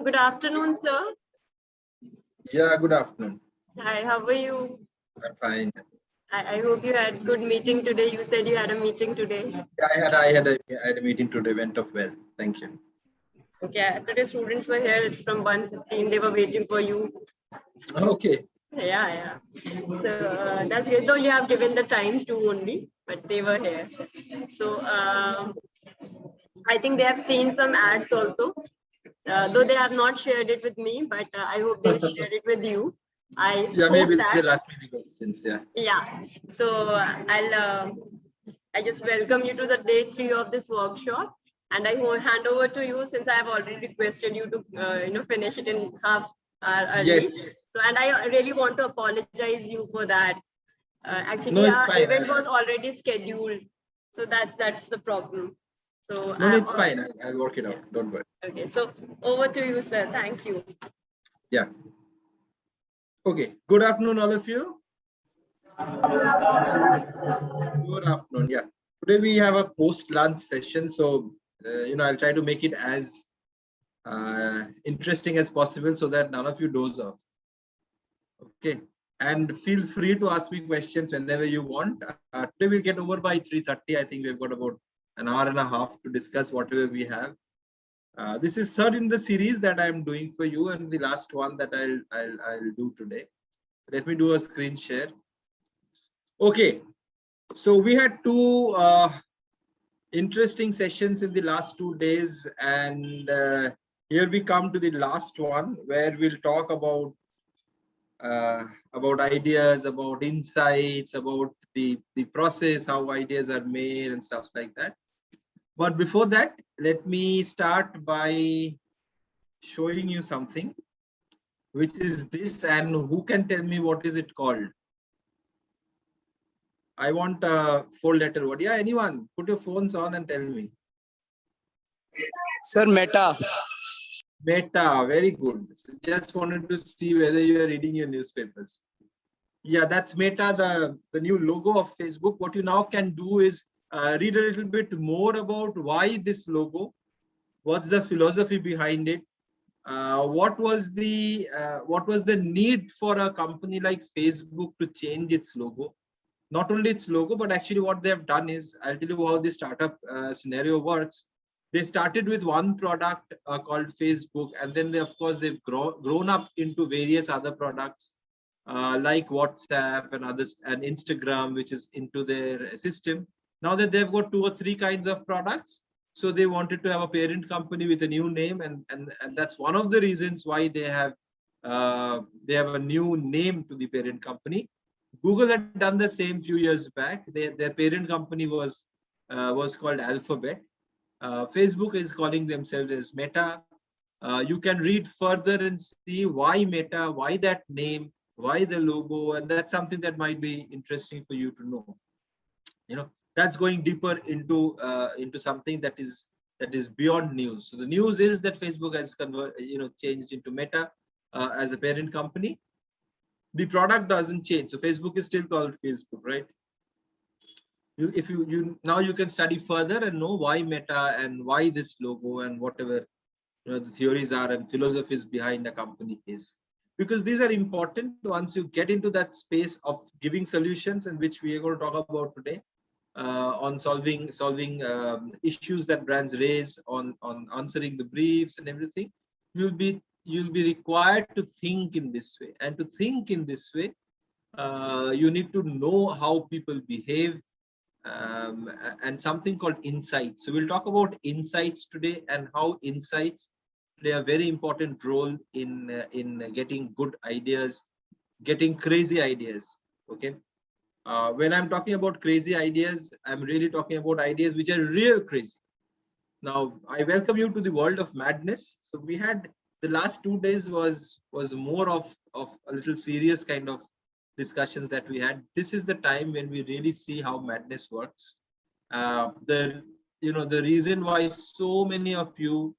Good afternoon, sir. Yeah, good afternoon. Hi, how are you? I'm fine. I hope you had good meeting today. You said you had a meeting today. Yeah, I had a meeting today. Went off well. Thank you. Okay, today students were here from 1:15. They were waiting for you. Okay. Yeah. So that's good. Though you have given the time to only, but they were here. So I think they have seen some ads also. Though they have not shared it with me, but I hope they'll share it with you. I Yeah, hope maybe that. they'll ask me the questions. Yeah. Yeah. So I just welcome you to the day 3 of this workshop, and I will hand over to you since I have already requested you to finish it in half hour early. Yes. So and I really want to apologize you for that. No, Actually, it's our fine. event was already scheduled, so that's the problem. So No, it's fine. I'll work it out. Don't worry. okay. So over to you, sir. Thank you. Yeah. Okay. Good afternoon, all of you. Good afternoon. Yeah. Today we have a post-lunch session, so I'll try to make it as interesting as possible so that none of you doze off. Okay. And feel free to ask me questions whenever you want. Today we'll get over by 3:30. I think we've got about an hour and a half to discuss whatever we have. This is third in the series that I'm doing for you, and the last one that I'll do today. Let me do a screen share. Okay. So we had two interesting sessions in the last 2 days, and here we come to the last one where we'll talk about ideas, about insights, about the process, how ideas are made and stuff like that. But before that, let me start by showing you something, which is this, and who can tell me what is it called? I want a 4-letter word. Yeah, anyone, put your phones on and tell me. Sir, Meta. Meta, very good. So just wanted to see whether you are reading your newspapers. Yeah, that's Meta, the new logo of Facebook. What you now can do is read a little bit more about why this logo, what's the philosophy behind it, what was the need for a company like Facebook to change its logo. Not only its logo, but actually what they have done is, I'll tell you how the startup scenario works. They started with one product called Facebook, and then of course they've grown up into various other products like WhatsApp and others, and Instagram, which is into their system. Now that they've got 2 or 3 kinds of products, so they wanted to have a parent company with a new name, and that's one of the reasons why they have a new name to the parent company. Google had done the same few years back. Their parent company was called Alphabet. Facebook is calling themselves as Meta. You can read further and see why Meta, why that name, why the logo, and that's something that might be interesting for you to know. That's going deeper into something that is beyond news. So the news is that Facebook has changed into Meta as a parent company. The product doesn't change, so Facebook is still called Facebook, right? If you now you can study further and know why Meta and why this logo and whatever the theories are and philosophies behind a company is, because these are important once you get into that space of giving solutions, and which we are going to talk about today, on solving issues that brands raise, on answering the briefs and everything. You'll be required to think in this way, and to think in this way, you need to know how people behave, and something called insights. So we'll talk about insights today, and how insights play a very important role in getting good ideas, getting crazy ideas. Okay. When I'm talking about crazy ideas, I'm really talking about ideas which are real crazy. Now, I welcome you to the world of madness. So we had the last 2 days was more of a little serious kind of discussions that we had. This is the time when we really see how madness works. The reason why so many of you,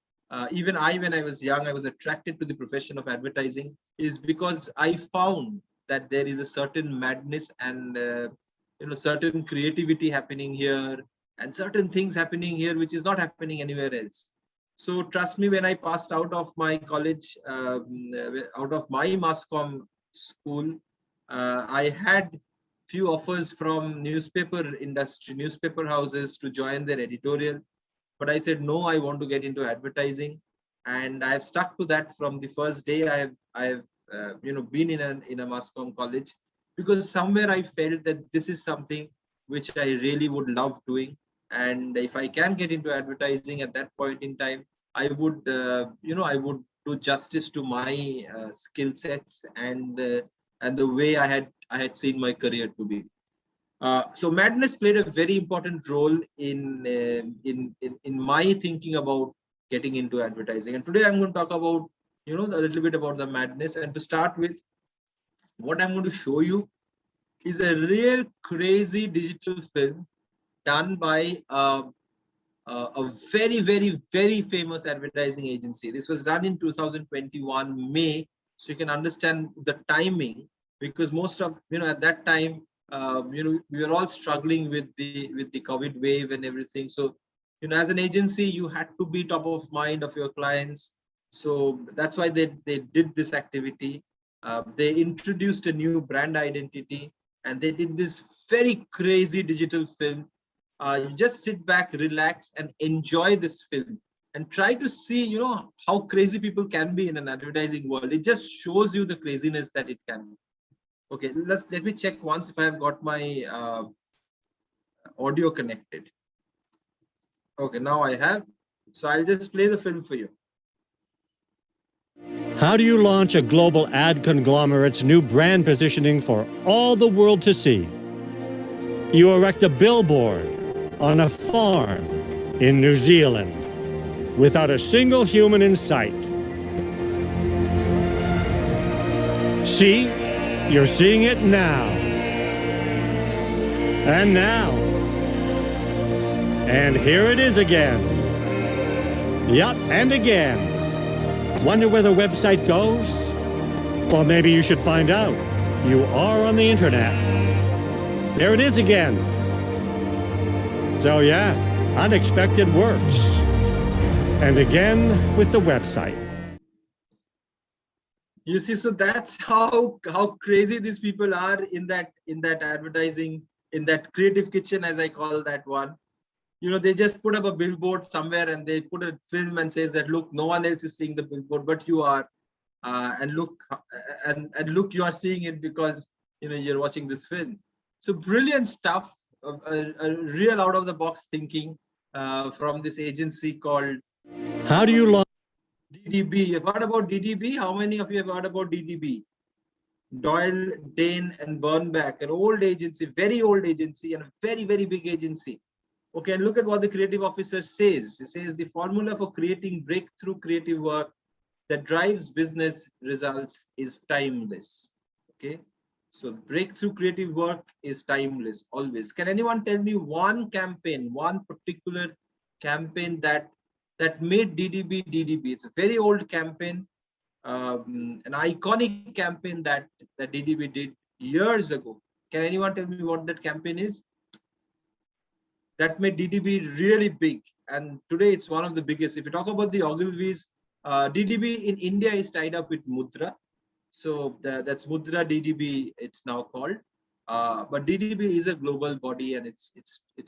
even I, when I was young, I was attracted to the profession of advertising, is because I found that there is a certain madness and certain creativity happening here, and certain things happening here which is not happening anywhere else. So trust me, when I passed out of my college, out of my mass comm school, I had few offers from newspaper industry, newspaper houses to join their editorial. But I said, no, I want to get into advertising. And I have stuck to that from the first day I have been in a mass comm college, because somewhere I felt that this is something which I really would love doing. And if I can get into advertising at that point in time, I would, I would do justice to my skill sets and the way I had seen my career to be. So madness played a very important role in my thinking about getting into advertising. And today I'm going to talk about a little bit about the madness. And to start with, what I'm going to show you is a real crazy digital film done by a very, very, very famous advertising agency. This was done in 2021 May, so you can understand the timing, because most of at that time, we were all struggling with the COVID wave and everything. So as an agency, you had to be top of mind of your clients. So that's why they did this activity. They introduced a new brand identity, and they did this very crazy digital film. You just sit back, relax, and enjoy this film, and try to see, how crazy people can be in an advertising world. It just shows you the craziness that it can be. Okay, let me check once if I have got my audio connected. Okay, now I have. So I'll just play the film for you. How do you launch a global ad conglomerate's new brand positioning for all the world to see? You erect a billboard on a farm in New Zealand without a single human in sight. See? You're seeing it now. And now. And here it is again. Yup, and again. Wonder where the website goes? Well, maybe you should find out. You are on the internet. There it is again. So yeah, unexpected works. And again with the website. You see, so that's how crazy these people are in that advertising, in that creative kitchen, as I call that one. They just put up a billboard somewhere and they put a film and says that, look, no one else is seeing the billboard, but you are, and look, you are seeing it because you're watching this film. So brilliant stuff, a real out of the box thinking from this agency called. How do you launch DDB? You've heard about DDB? How many of you have heard about DDB? Doyle, Dane, and Burnback, an old agency, very old agency, and a very, very big agency. Okay, and look at what the creative officer says. It says the formula for creating breakthrough creative work that drives business results is timeless. Okay, so breakthrough creative work is timeless, always. Can anyone tell me one campaign, one particular campaign that made DDB DDB? It's a very old campaign, an iconic campaign that DDB did years ago. Can anyone tell me what that campaign is? That made DDB really big, and today it's one of the biggest. If you talk about the Ogilvy's, DDB in India is tied up with Mudra, so that's Mudra DDB. It's now called, but DDB is a global body, and it's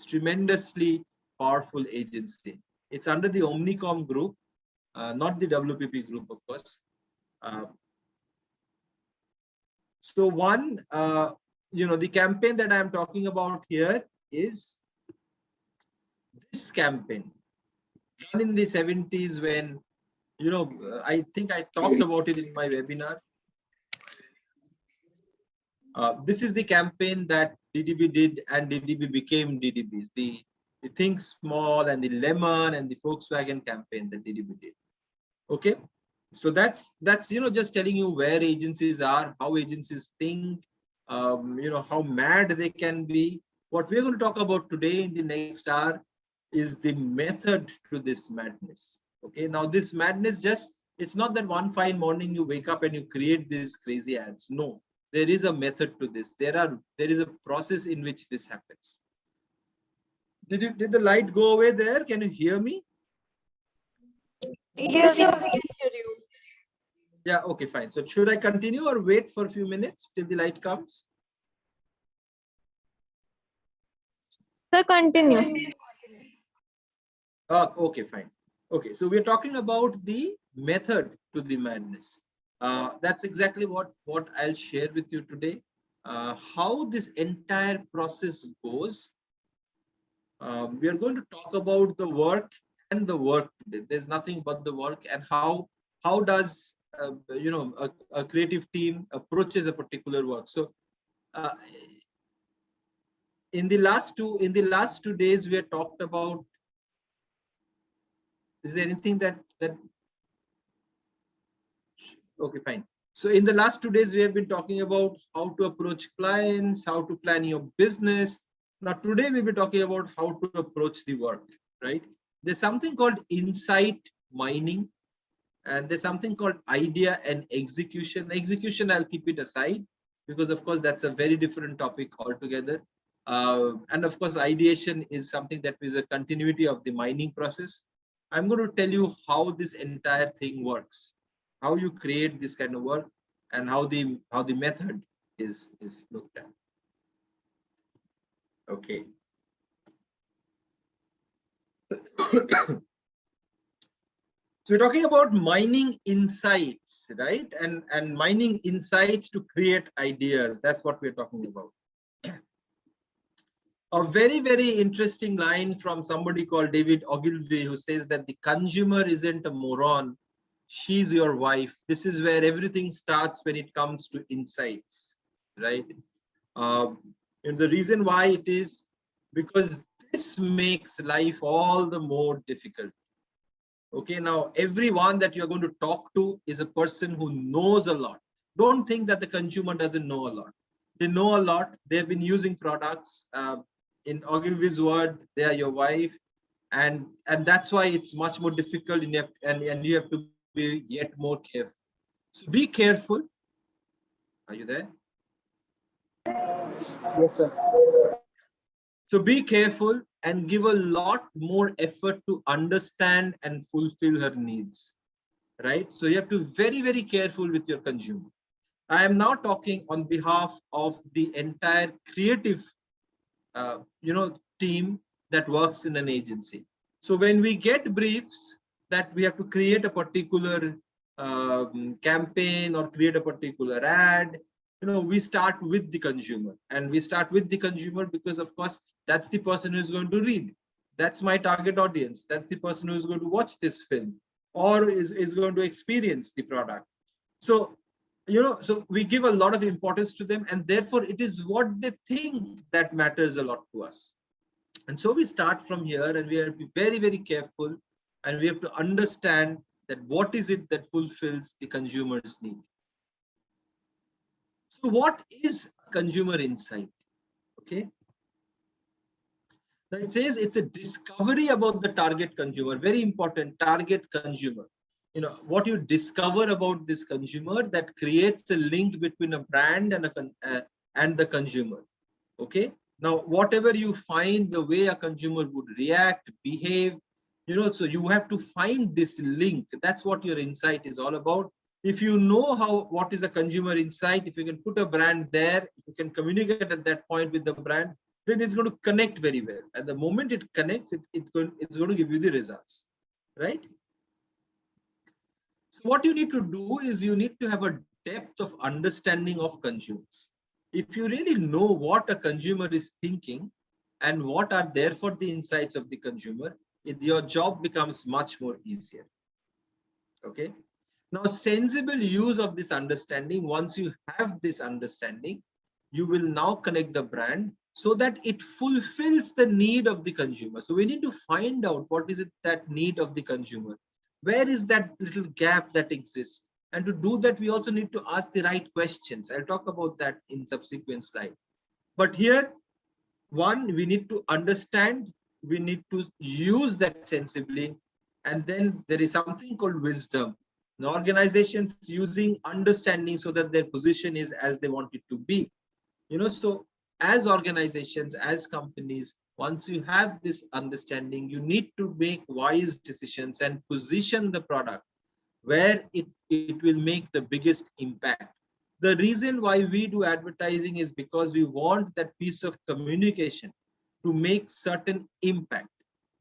tremendously powerful agency. It's under the Omnicom group, not the WPP group, of course. So one, the campaign that I'm talking about here is this campaign done in the 70s when, I think I talked about it in my webinar. This is the campaign that DDB did, and DDB became DDB. The Think Small and the Lemon and the Volkswagen campaign that DDB did. Okay, so that's just telling you where agencies are, how agencies think, how mad they can be. What we're going to talk about today in the next hour is the method to this madness. Okay, now this madness, it's not that one fine morning you wake up and you create these crazy ads. No, there is a method to this. There is a process in which this happens. Did the light go away there? Can you hear me? Yes, sir, we can hear you. Yeah, okay, fine. So should I continue or wait for a few minutes till the light comes? Sir, continue. Okay, fine. Okay, so we're talking about the method to the madness. That's exactly what I'll share with you today. How this entire process goes. We are going to talk about the work and the work today. There's nothing but the work and how does a creative team approaches a particular work. So uh, in the last 2 days we have talked about. Is there anything that okay, fine. So in the last 2 days, we have been talking about how to approach clients, how to plan your business. Now, today we'll be talking about how to approach the work, right? There's something called insight mining, and there's something called idea and execution. Execution, I'll keep it aside because, of course, that's a very different topic altogether. And of course, ideation is something that is a continuity of the mining process. I'm going to tell you how this entire thing works, how you create this kind of work, and how the method is looked at. Okay. So we're talking about mining insights, right? And mining insights to create ideas. That's what we're talking about. A very, very interesting line from somebody called David Ogilvy, who says that the consumer isn't a moron, she's your wife. This is where everything starts when it comes to insights, right? And the reason why it is because this makes life all the more difficult. Okay, now everyone that you're going to talk to is a person who knows a lot. Don't think that the consumer doesn't know a lot. They know a lot. They've been using products. In Ogilvy's word, they are your wife, and that's why it's much more difficult. And you have to be yet more careful. So be careful. Are you there? Yes, sir. So be careful and give a lot more effort to understand and fulfill her needs, right? So you have to be very, very careful with your consumer. I am now talking on behalf of the entire creative, team that works in an agency. So when we get briefs that we have to create a particular campaign or create a particular ad, we start with the consumer, and we start with the consumer because, of course, that's the person who's going to read. That's my target audience. That's the person who's going to watch this film or is going to experience the product. So, so we give a lot of importance to them, and therefore it is what they think that matters a lot to us. And so we start from here, and we have to be very, very careful, and we have to understand that what is it that fulfills the consumer's need. So what is consumer insight? Okay. Now it says it's a discovery about the target consumer. Very important, target consumer. What you discover about this consumer that creates a link between a brand and the consumer. Okay. Now, whatever you find, the way a consumer would react, behave, so you have to find this link. That's what your insight is all about. If you know what is a consumer insight, if you can put a brand there, you can communicate at that point with the brand, then it's going to connect very well. At the moment it connects, it's going to give you the results, right? So what you need to do is you need to have a depth of understanding of consumers. If you really know what a consumer is thinking and what are therefore the insights of the consumer, your job becomes much more easier. Okay. Now, sensible use of this understanding, once you have this understanding, you will now connect the brand so that it fulfills the need of the consumer. So we need to find out what is it that need of the consumer. Where is that little gap that exists? And to do that, we also need to ask the right questions. I'll talk about that in subsequent slide. But here, one, we need to understand, we need to use that sensibly. And then there is something called wisdom. The organizations using understanding so that their position is as they want it to be. So as organizations, as companies, Once you have this understanding, you need to make wise decisions and position the product where it will make the biggest impact. The reason why we do advertising is because we want that piece of communication to make certain impact,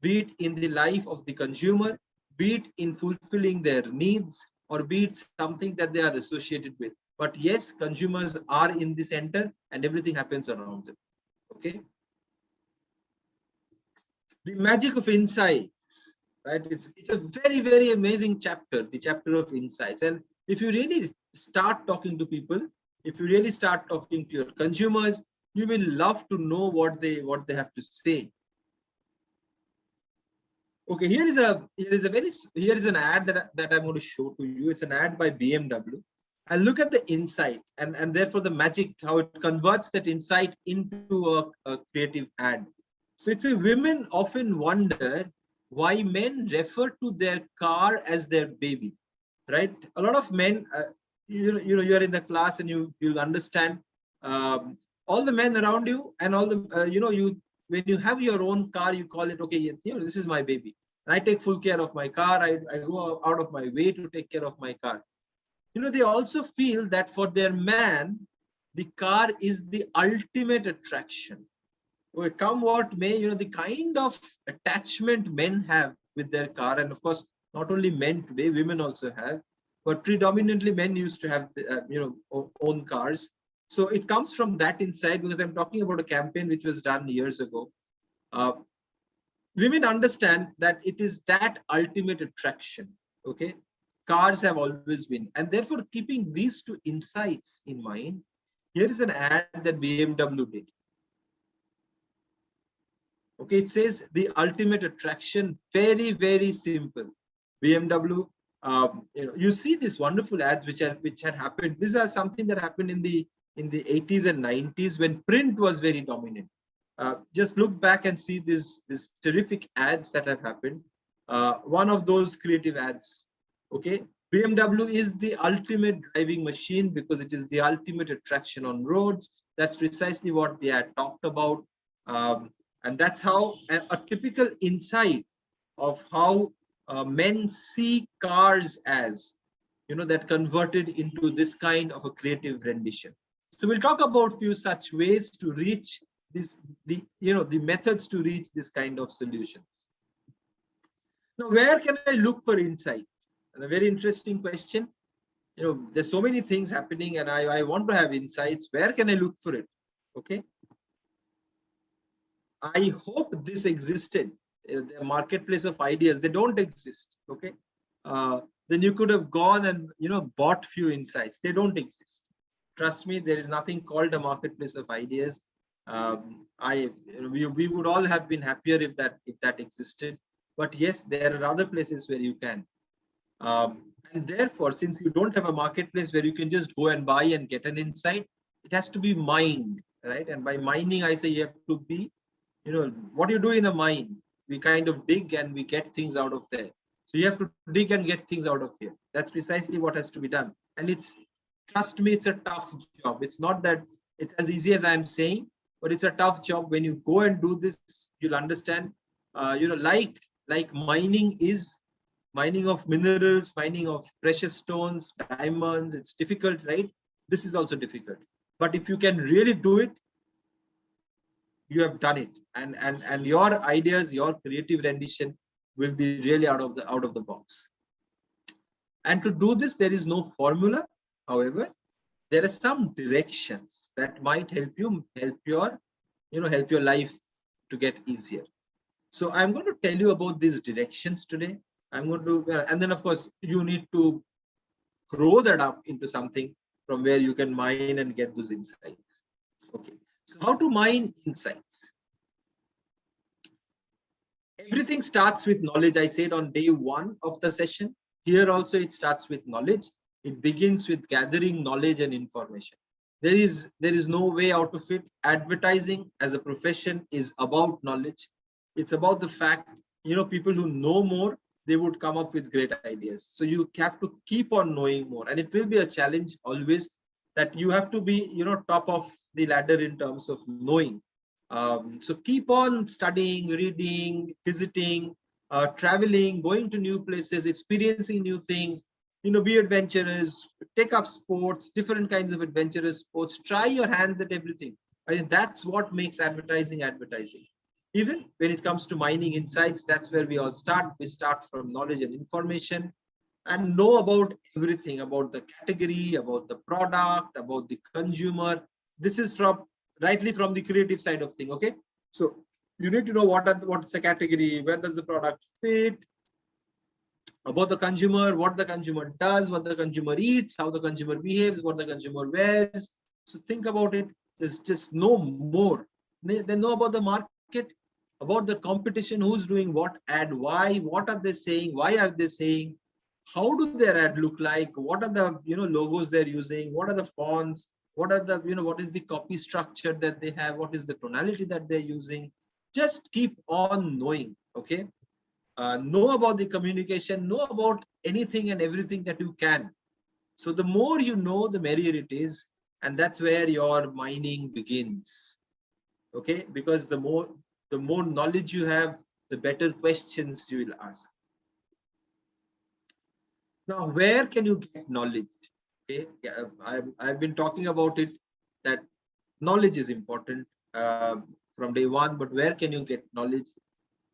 be it in the life of the consumer, be it in fulfilling their needs, or be it something that they are associated with. But yes, consumers are in the center and everything happens around them. Okay. The magic of insights, right? It's a very, very amazing chapter, the chapter of insights. And if you really start talking to people, if you really start talking to your consumers, you will love to know what they have to say. Okay, here is an ad that I'm going to show to you. It's an ad by BMW. And look at the insight and therefore the magic, how it converts that insight into a creative ad. So it's a women often wonder why men refer to their car as their baby, right? A lot of men, you're in the class and you'll understand all the men around you and all the, when you have your own car, you call it, okay, this is my baby. And I take full care of my car. I go out of my way to take care of my car. They also feel that for their man, the car is the ultimate attraction. Well, come what may, the kind of attachment men have with their car, and of course, not only men today, women also have, but predominantly men used to have, own cars. So it comes from that insight, because I'm talking about a campaign which was done years ago. Women understand that it is that ultimate attraction. Okay. Cars have always been, and therefore keeping these two insights in mind, here is an ad that BMW did. Okay, it says the ultimate attraction, very, very simple. BMW, you see these wonderful ads which had happened. These are something that happened in the 80s and 90s when print was very dominant. Just look back and see these terrific ads that have happened. One of those creative ads. Okay, BMW is the ultimate driving machine because it is the ultimate attraction on roads. That's precisely what the ad talked about. And that's how a typical insight of how men see cars as, that converted into this kind of a creative rendition. So we'll talk about few such ways to reach the methods to reach this kind of solutions. Now, where can I look for insights? And a very interesting question. There's so many things happening and I want to have insights. Where can I look for it? Okay. I hope this existed. The marketplace of ideas, they don't exist. Okay. Then you could have gone and, bought few insights. They don't exist. Trust me, there is nothing called a marketplace of ideas. We would all have been happier if that existed. But yes, there are other places where you can. And therefore, since you don't have a marketplace where you can just go and buy and get an insight, it has to be mined, right? And by mining, I say you have to be, what you do in a mine, we kind of dig and we get things out of there. So you have to dig and get things out of here. That's precisely what has to be done. And trust me, it's a tough job. It's not that it's as easy as I'm saying, but it's a tough job. When you go and do this, you'll understand, like mining is, mining of minerals, mining of precious stones, diamonds, it's difficult, right? This is also difficult. But if you can really do it, you have done it. And your ideas, your creative rendition will be really out of the box. And to do this, there is no formula. However, there are some directions that might help your life to get easier. So I'm going to tell you about these directions today. I'm going to, and then of course, you need to grow that up into something from where you can mine and get those insights. Okay, so how to mine insights? Everything starts with knowledge. I said on day one of the session. Here also it starts with knowledge. It begins with gathering knowledge and information. There is no way out of it. Advertising as a profession is about knowledge. It's about the fact, people who know more, they would come up with great ideas. So you have to keep on knowing more. And it will be a challenge always that you have to be, top of the ladder in terms of knowing. So keep on studying, reading, visiting, traveling, going to new places, experiencing new things. Be adventurous, take up sports, different kinds of adventurous sports. Try your hands at everything. I think that's what makes advertising advertising. Even when it comes to mining insights, that's where we all start. We start from knowledge and information and know about everything, about the category, about the product, about the consumer. This is from rightly from the creative side of thing. Okay, so you need to know what's the category, where does the product fit, about the consumer, what the consumer does, what the consumer eats, how the consumer behaves, what the consumer wears. So think about it. Just know more. Then know about the market, about the competition, who's doing what ad, why, what are they saying, why are they saying, how do their ad look like, what are the logos they're using, what are the fonts, what are the what is the copy structure that they have, what is the tonality that they're using. Just keep on knowing. Okay, know about the communication, know about anything and everything that you can. So the more you know, the merrier it is, and that's where your mining begins. Okay, because the more knowledge you have, the better questions you will ask. Now, where can you get knowledge? Okay, yeah, I've been talking about it, that knowledge is important from day one, but where can you get knowledge?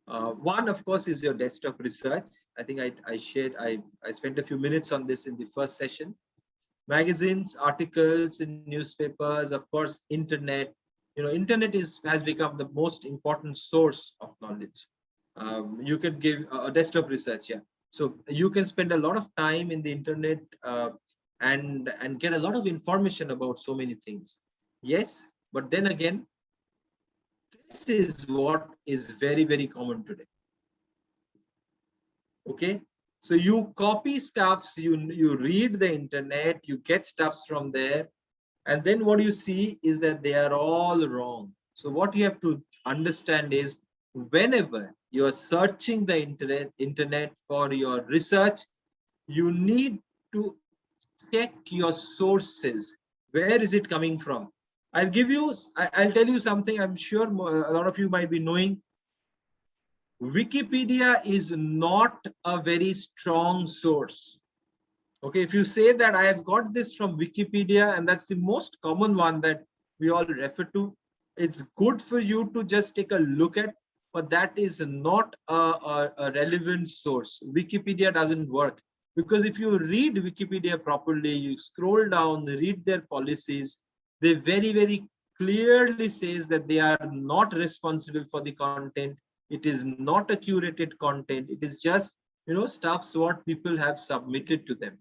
One, of course, is your desktop research. I think I spent a few minutes on this in the first session. Magazines, articles in newspapers, of course, internet. Internet has become the most important source of knowledge. You can give a desktop research, yeah. So you can spend a lot of time in the internet and get a lot of information about so many things. Yes, but then again, this is what is very, very common today. Okay, so you copy stuffs, you read the internet, you get stuffs from there, and then what you see is that they are all wrong. So what you have to understand is, whenever you are searching the internet for your research, you need to check your sources. Where is it coming from? I'll tell you something I'm sure a lot of you might be knowing. Wikipedia is not a very strong source. Okay, if you say that I have got this from Wikipedia, and that's the most common one that we all refer to, it's good for you to just take a look at, but that is not a relevant source. Wikipedia doesn't work, because if you read Wikipedia properly, you scroll down, read their policies, they very, very clearly says that they are not responsible for the content. It is not a curated content. It is just, stuffs what people have submitted to them.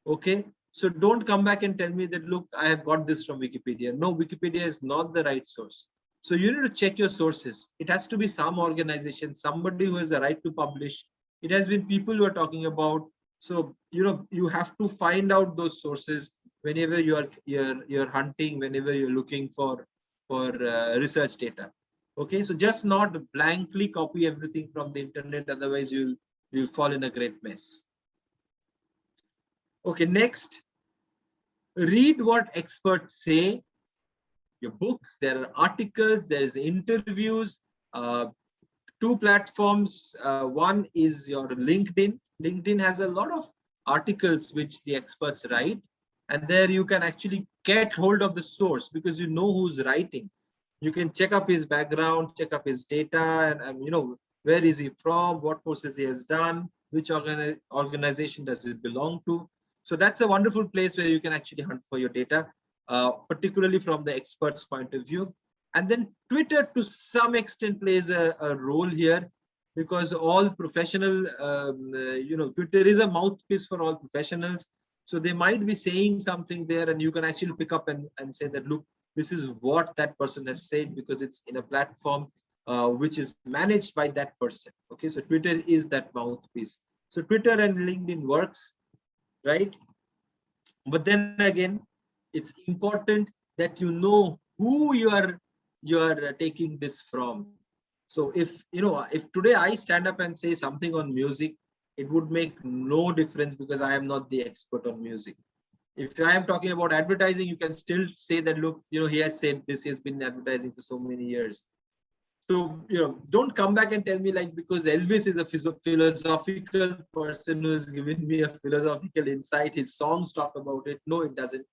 Okay, so don't come back and tell me that, look, I have got this from Wikipedia. No, Wikipedia is not the right source. So you need to check your sources. It has to be some organization, somebody who has a right to publish. It has been people who are talking about. So you have to find out those sources whenever you're hunting, whenever you're looking for research data. Okay, so just not blankly copy everything from the internet, otherwise you'll fall in a great mess. Okay, next, read what experts say. Your books, there are articles, there is interviews, two platforms. One is your LinkedIn. LinkedIn has a lot of articles which the experts write, and there you can actually get hold of the source, because you know who's writing. You can check up his background, check up his data, and where is he from, what courses he has done, which organization does it belong to. So that's a wonderful place where you can actually hunt for your data, particularly from the expert's point of view. And then Twitter to some extent plays a role here, because all professional, Twitter is a mouthpiece for all professionals. So they might be saying something there, and you can actually pick up and say that, look, this is what that person has said, because it's in a platform which is managed by that person. Okay, so Twitter is that mouthpiece. So Twitter and LinkedIn works, right? But then again, it's important that you know who you are taking this from. So if today I stand up and say something on music, it would make no difference, because I am not the expert on music. If I am talking about advertising, you can still say that, look, he has said this, he has been advertising for so many years. So, don't come back and tell me like, because Elvis is a philosophical person who has given me a philosophical insight, his songs talk about it. No, it doesn't.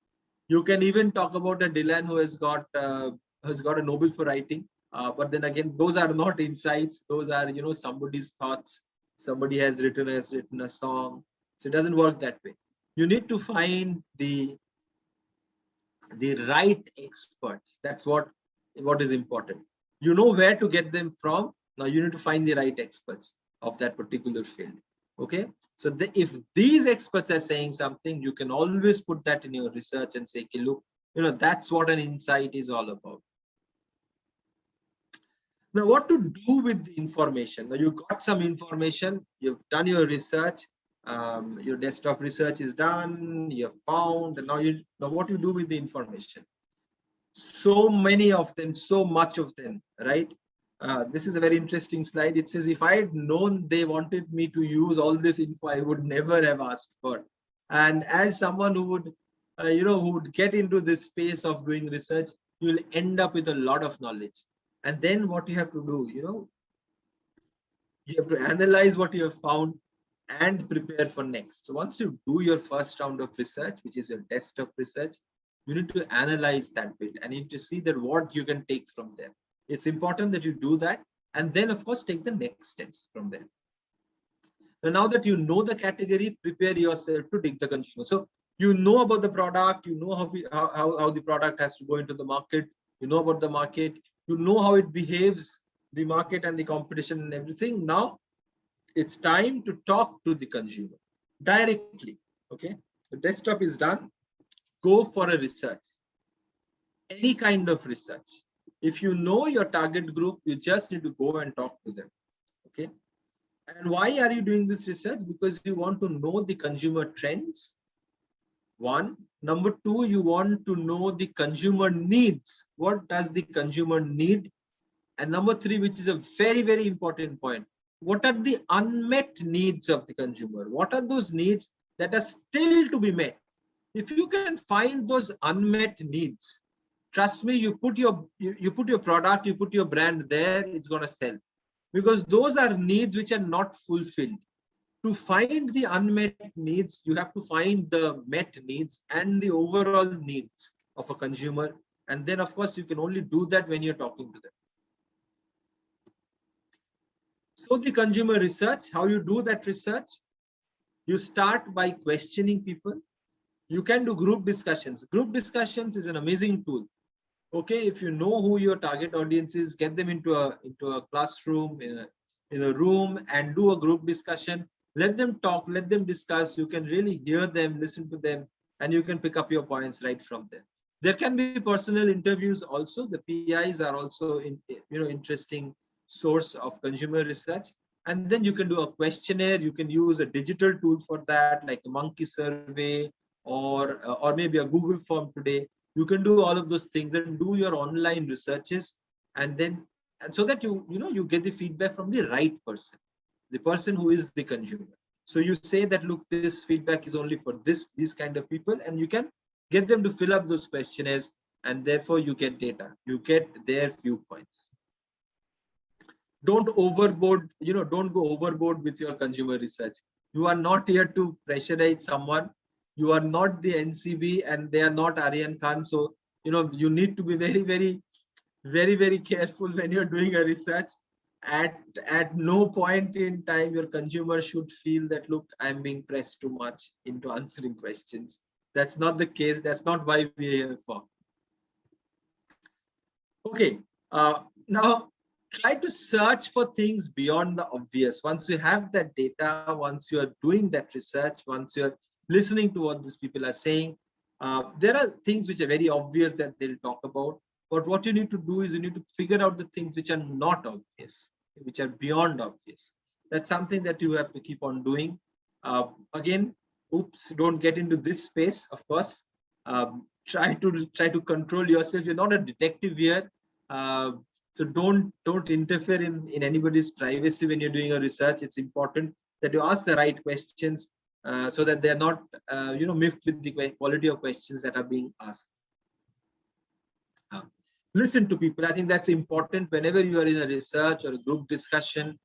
You can even talk about a Dylan who has got a Nobel for writing. But then again, those are not insights. Those are, somebody's thoughts. Somebody has written a song. So it doesn't work that way. You need to find the right experts. That's what is important. You know where to get them from. Now you need to find the right experts of that particular field. Okay. So if these experts are saying something, you can always put that in your research and say, okay, look, that's what an insight is all about. Now, what to do with the information? Now, you got some information, you've done your research, your desktop research is done, you've found, and now what you do with the information? So many of them, so much of them, right? This is a very interesting slide. It says, if I had known they wanted me to use all this info, I would never have asked for. And as someone who would, who would get into this space of doing research, you will end up with a lot of knowledge. And then what you have to do, you have to analyze what you have found and prepare for next. So once you do your first round of research, which is your desktop research, you need to analyze that bit and you need to see that what you can take from there. It's important that you do that and then of course take the next steps from there. Now that you know the category, prepare yourself to dig the consumer. So you know about the product, you know how the product has to go into the market, you know about the market, you know how it behaves, the market and the competition and everything. Now it's time to talk to the consumer directly. Okay, the desktop is done. Go for a research, any kind of research. If you know your target group, you just need to go and talk to them. Okay, and why are you doing this research? Because you want to know the consumer trends. One. Number two, you want to know the consumer needs. What does the consumer need? And number three, which is a very, very important point, what are the unmet needs of the consumer? What are those needs that are still to be met? If you can find those unmet needs, trust me, you put your product, you put your brand there, it's going to sell. Because those are needs which are not fulfilled. To find the unmet needs, you have to find the met needs and the overall needs of a consumer. And then, of course, you can only do that when you're talking to them. So the consumer research, how you do that research? You start by questioning people. You can do group discussions. Group discussions is an amazing tool. Okay, if you know who your target audience is, get them into a classroom, in a room and do a group discussion. Let them talk, let them discuss. You can really hear them, listen to them, and you can pick up your points right from there. There can be personal interviews also. The PIs are also interesting source of consumer research. And then you can do a questionnaire. You can use a digital tool for that, like a monkey survey or maybe a Google form today. You can do all of those things and do your online researches, and then so that you get the feedback from the right person, the person who is the consumer. So you say that, look, this feedback is only for these kind of people, and you can get them to fill up those questionnaires, and therefore you get data, you get their viewpoints. Don't overboard, don't go overboard with your consumer research. You are not here to pressurize someone. You are not the NCB and they are not Aryan Khan. So, you need to be very, very, very, very careful when you're doing a research. At no point in time, your consumer should feel that, look, I'm being pressed too much into answering questions. That's not the case. That's not why we're here for. Okay. Now, try to search for things beyond the obvious. Once you have that data, once you are doing that research, once you're listening to what these people are saying, there are things which are very obvious that they'll talk about. But what you need to do is you need to figure out the things which are not obvious, which are beyond obvious. That's something that you have to keep on doing. Again, oops, don't get into this space, of course. Try to control yourself. You're not a detective here. So don't interfere in anybody's privacy when you're doing a research. It's important that you ask the right questions. so that they're not, miffed with the quality of questions that are being asked. Listen to people. I think that's important. Whenever you are in a research or a group discussion,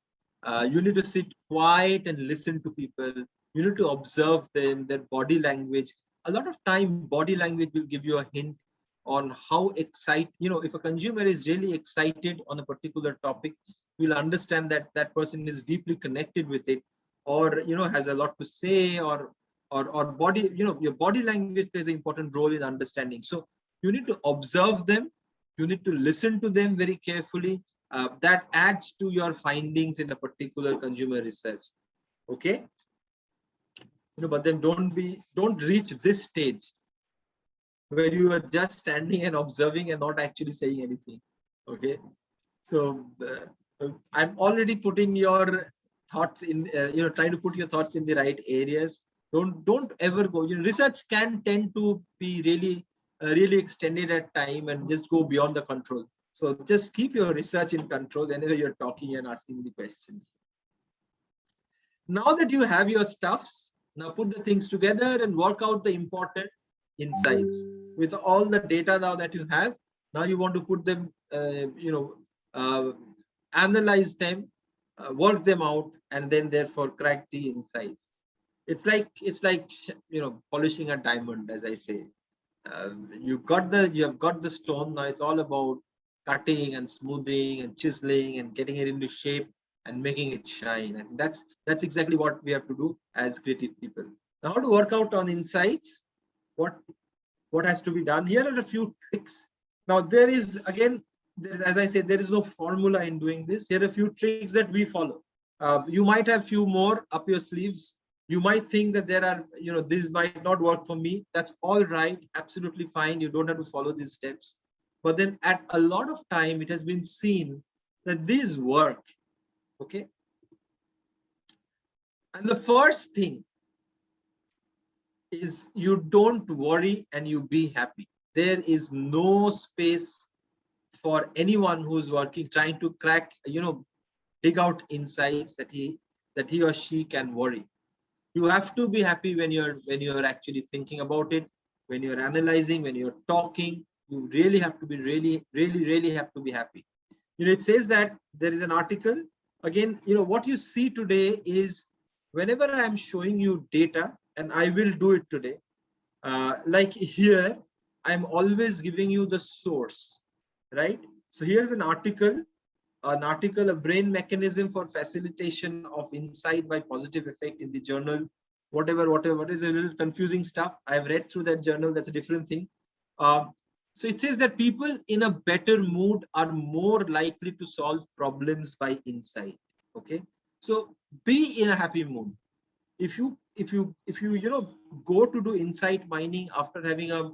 you need to sit quiet and listen to people. You need to observe them, their body language. A lot of time, body language will give you a hint on how excited, if a consumer is really excited on a particular topic, you'll understand that that person is deeply connected with it, or, has a lot to say, or body, your body language plays an important role in understanding. So you need to observe them. You need to listen to them very carefully. That adds to your findings in a particular consumer research. Okay. But then don't reach this stage where you are just standing and observing and not actually saying anything. Okay. So I'm already putting your thoughts in, trying to put your thoughts in the right areas. Don't ever go. Research can tend to be really extended at time and just go beyond the control. So just keep your research in control whenever you're talking and asking the questions. Now that you have your stuffs, now put the things together and work out the important insights. With all the data now that you have, now you want to put them, analyze them, work them out, and then therefore crack the insights. It's like polishing a diamond, as I say. You have got the stone. Now it's all about cutting and smoothing and chiseling and getting it into shape and making it shine. And that's exactly what we have to do as creative people. Now, how to work out on insights? What has to be done? Here are a few tricks. Now there is, again, as I said, there is no formula in doing this. Here are a few tricks that we follow. You might have few more up your sleeves. You might think that there are, this might not work for me. That's all right. Absolutely fine. You don't have to follow these steps. But then at a lot of time, it has been seen that these work. Okay. And the first thing is you don't worry and you be happy. There is no space for anyone who's working, trying to crack, dig out insights that he or she can worry. You have to be happy when you're actually thinking about it, when you're analyzing, when you're talking. You really have to be really have to be happy. It says that there is an article. Again, what you see today is whenever I am showing you data, and I will do it today, like here, I'm always giving you the source, right? So here's an article, a brain mechanism for facilitation of insight by positive effect in the journal, whatever, is a little confusing stuff. I've read through that journal. That's a different thing. So it says that people in a better mood are more likely to solve problems by insight. Okay. So be in a happy mood. If you go to do insight mining after having a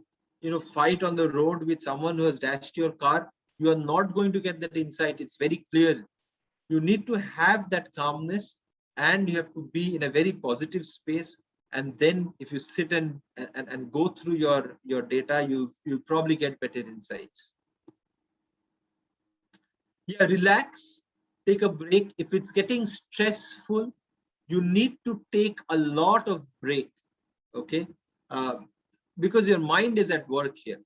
fight on the road with someone who has dashed your car, you are not going to get that insight. It's very clear. You need to have that calmness, and you have to be in a very positive space. And then if you sit and go through your data, you'll probably get better insights. Yeah, relax, take a break. If it's getting stressful, you need to take a lot of break. Okay, because your mind is at work here.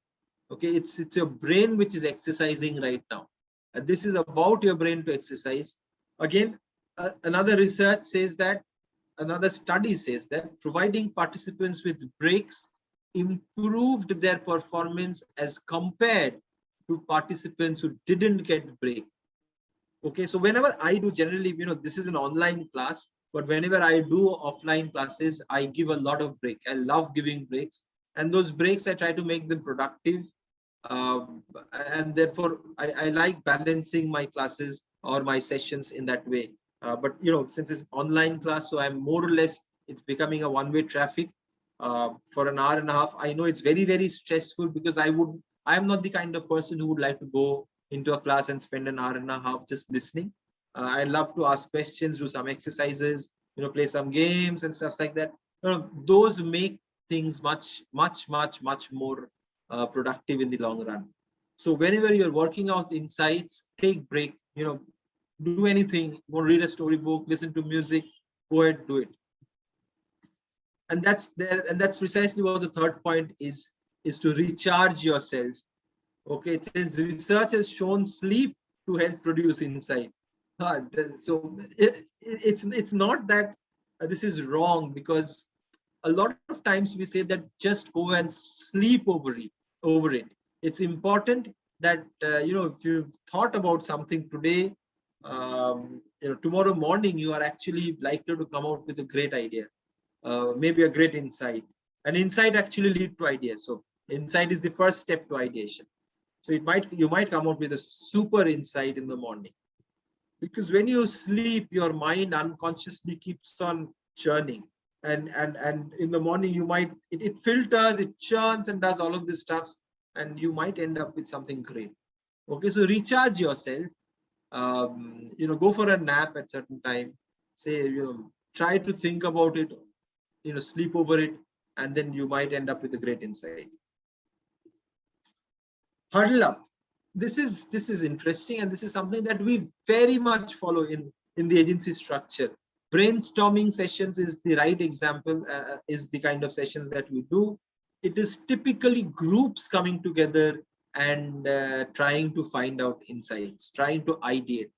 Okay, it's your brain which is exercising right now. And this is about your brain to exercise. Again, another research says that, another study says that providing participants with breaks improved their performance as compared to participants who didn't get break. Okay, so whenever I do, generally, this is an online class, but whenever I do offline classes, I give a lot of break. I love giving breaks, and those breaks I try to make them productive. And therefore I like balancing my classes or my sessions in that way. But since it's online class, so I'm more or less, it's becoming a one-way traffic for an hour and a half. I know it's very, very stressful, because I'm not the kind of person who would like to go into a class and spend an hour and a half just listening. I love to ask questions, do some exercises, play some games and stuff like that. Those make things much more productive in the long run. So whenever you're working out insights, take break, do anything. You want to read a storybook, listen to music, go ahead, do it. And that's there, and that's precisely what the third point is to recharge yourself. Okay, it says research has shown sleep to help produce insight. So it's not that this is wrong, because a lot of times we say that just go and sleep over it. It's important that if you've thought about something today, tomorrow morning you are actually likely to come out with a great idea, maybe a great insight. An insight actually lead to ideas. So insight is the first step to ideation. So you might come out with a super insight in the morning, because when you sleep, your mind unconsciously keeps on churning, and in the morning it filters, it churns and does all of this stuff, and you might end up with something great. Okay, so recharge yourself. Go for a nap at certain time. Say, try to think about it, sleep over it, and then you might end up with a great insight. Huddle up. This is interesting, and this is something that we very much follow in the agency structure. Brainstorming sessions is the right example, is the kind of sessions that we do. It is typically groups coming together and trying to find out insights, trying to ideate.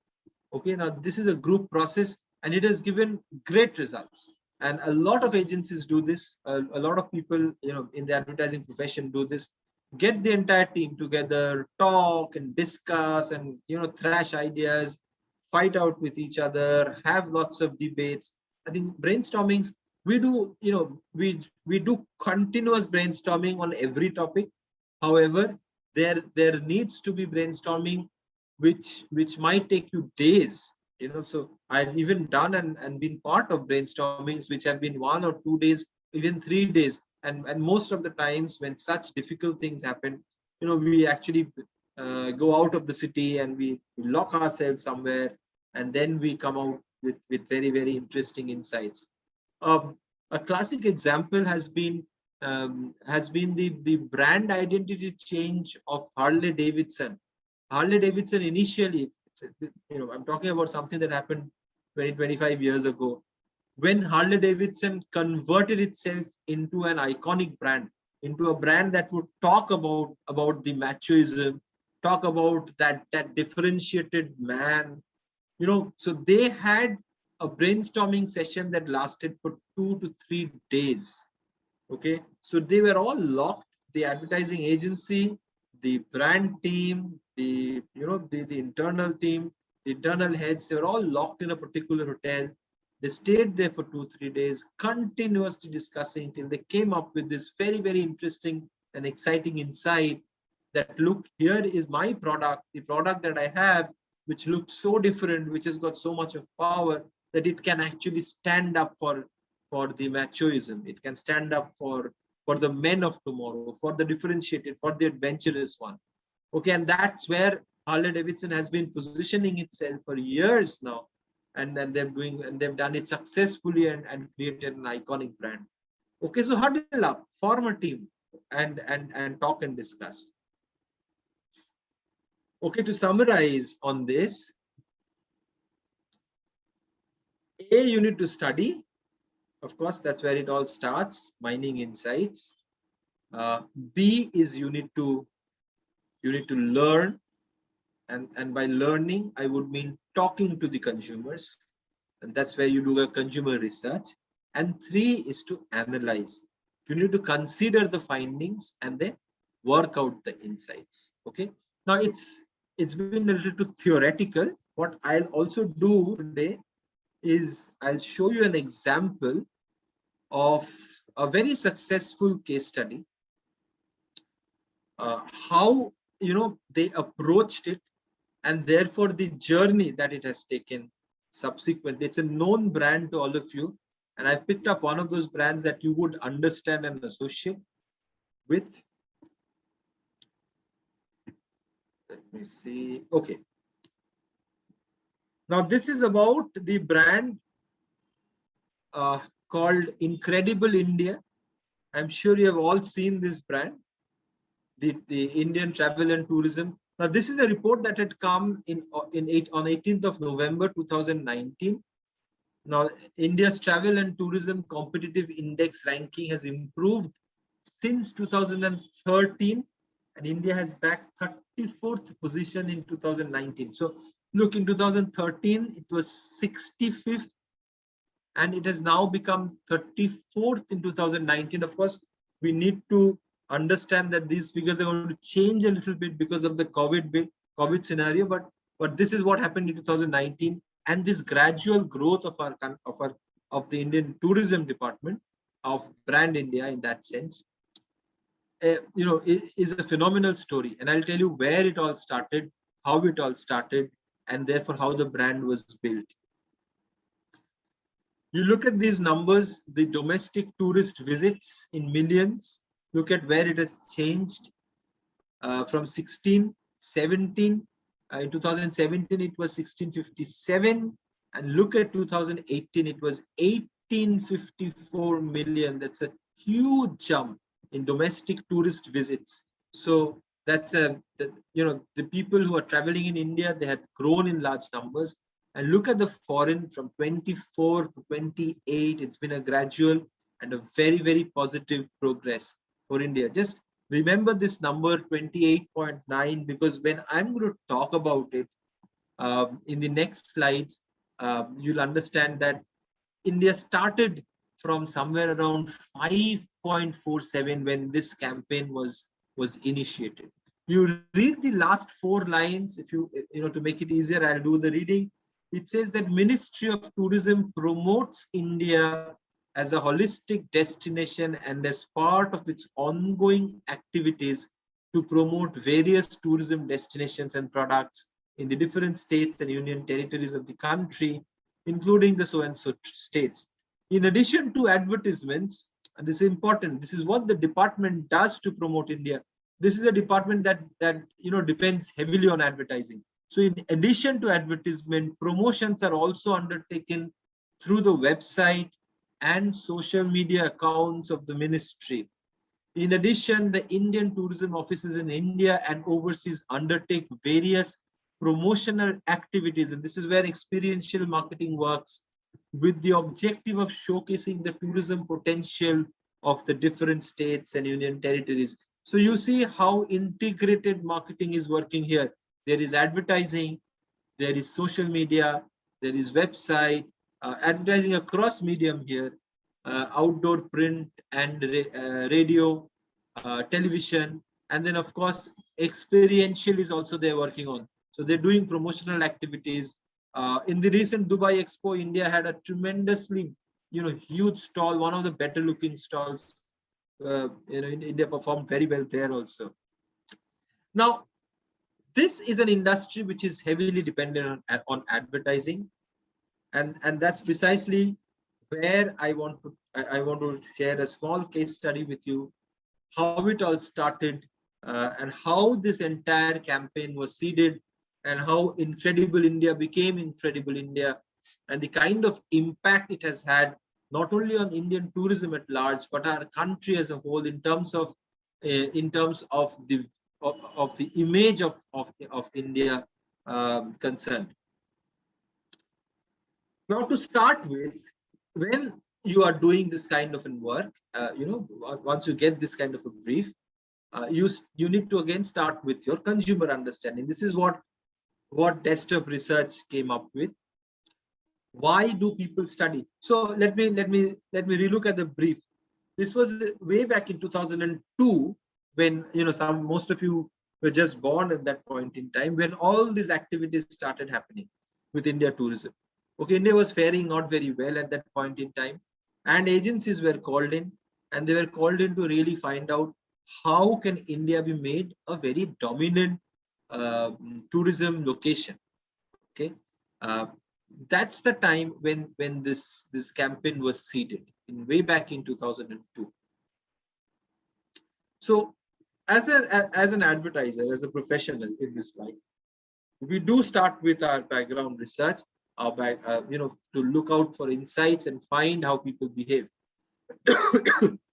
Okay, now this is a group process, and it has given great results. And a lot of agencies do this. A lot of people, in the advertising profession do this. Get the entire team together, talk and discuss, and thrash ideas, fight out with each other, have lots of debates. I think brainstormings, we do continuous brainstorming on every topic. However, there needs to be brainstorming which might take you days. So I've even done and been part of brainstormings which have been 1 or 2 days, even 3 days. And most of the times when such difficult things happen, we actually go out of the city and we lock ourselves somewhere, and then we come out with very, very interesting insights. A classic example has been the brand identity change of Harley Davidson. Harley Davidson initially, I'm talking about something that happened 25 years ago, when Harley Davidson converted itself into an iconic brand, into a brand that would talk about the machoism, talk about that differentiated man. So they had a brainstorming session that lasted for 2 to 3 days. Okay, so they were all locked, the advertising agency, the brand team, the internal team, the internal heads, they were all locked in a particular hotel. They stayed there for 2-3 days, continuously discussing till they came up with this very, very interesting and exciting insight that, look, here is my product, the product that I have, which looks so different, which has got so much of power, that it can actually stand up for the machoism. It can stand up for the men of tomorrow, for the differentiated, for the adventurous one. Okay, and that's where Harley Davidson has been positioning itself for years now, and then they've done it successfully and created an iconic brand. Okay, so huddle up, form a team, and talk and discuss. Okay, to summarize on this, A, you need to study. Of course, that's where it all starts, mining insights. B is you need to learn, and by learning, I would mean talking to the consumers, and that's where you do a consumer research. And 3 is to analyze. You need to consider the findings and then work out the insights. Okay, now it's been a little too theoretical. What I'll also do today is I'll show you an example of a very successful case study, how they approached it, and therefore the journey that it has taken subsequently. It's a known brand to all of you, and I've picked up one of those brands that you would understand and associate with. Let me see. Okay, now this is about the brand called Incredible India. I'm sure you have all seen this brand, the Indian Travel and Tourism. Now, this is a report that had come on 18th of November 2019. Now, India's travel and tourism competitive index ranking has improved since 2013, and India has backed 34th position in 2019. So look, in 2013, it was 65th, and it has now become 34th in 2019. Of course, we need to understand that these figures are going to change a little bit because of the COVID scenario, but this is what happened in 2019, and this gradual growth of the Indian tourism department, of brand India in that sense, is a phenomenal story. And I'll tell you where it all started, how it all started, and therefore how the brand was built. You look at these numbers, the domestic tourist visits in millions, look at where it has changed from 17. In 2017, it was 1657. And look at 2018, it was 1854 million. That's a huge jump in domestic tourist visits. So that's the people who are traveling in India, they had grown in large numbers. And look at the foreign from 24 to 28. It's been a gradual and a very, very positive progress for India. Just remember this number 28.9, because when I'm going to talk about it in the next slides, you'll understand that India started from somewhere around 5.47 when this campaign was initiated. You read the last 4 lines. If you to make it easier, I'll do the reading. It says that Ministry of Tourism promotes India as a holistic destination and as part of its ongoing activities to promote various tourism destinations and products in the different states and union territories of the country, including the so and so states. In addition to advertisements, and this is important, this is what the department does to promote India. This is a department that depends heavily on advertising. So in addition to advertisement, promotions are also undertaken through the website and social media accounts of the ministry. In addition, the Indian tourism offices in India and overseas undertake various promotional activities, and this is where experiential marketing works, with the objective of showcasing the tourism potential of the different states and union territories. So you see how integrated marketing is working here. There is advertising, there is social media, there is website, advertising across medium here, outdoor, print, and radio, television, and then of course experiential is also they're working on. So they're doing promotional activities. In the recent Dubai Expo, India had a tremendously huge stall, one of the better looking stalls. India performed very well there also. Now, this is an industry which is heavily dependent on advertising, and that's precisely where I want to share a small case study with you, how it all started, and how this entire campaign was seeded, and how Incredible India became Incredible India, and the kind of impact it has had not only on Indian tourism at large, but our country as a whole in terms of the image of India concerned. Now, to start with, when you are doing this kind of work, once you get this kind of a brief, you need to again start with your consumer understanding. This is what desktop research came up with. Why do people study? So let me relook at the brief. This was way back in 2002, when most of you were just born at that point in time, when all these activities started happening with India tourism. Okay, India was faring not very well at that point in time, and agencies were called in, and they were called in to really find out how can India be made a very dominant tourism location. Okay, that's the time when this campaign was seeded, in way back in 2002. So as an advertiser, as a professional in this line, we do start with our background research, to look out for insights and find how people behave.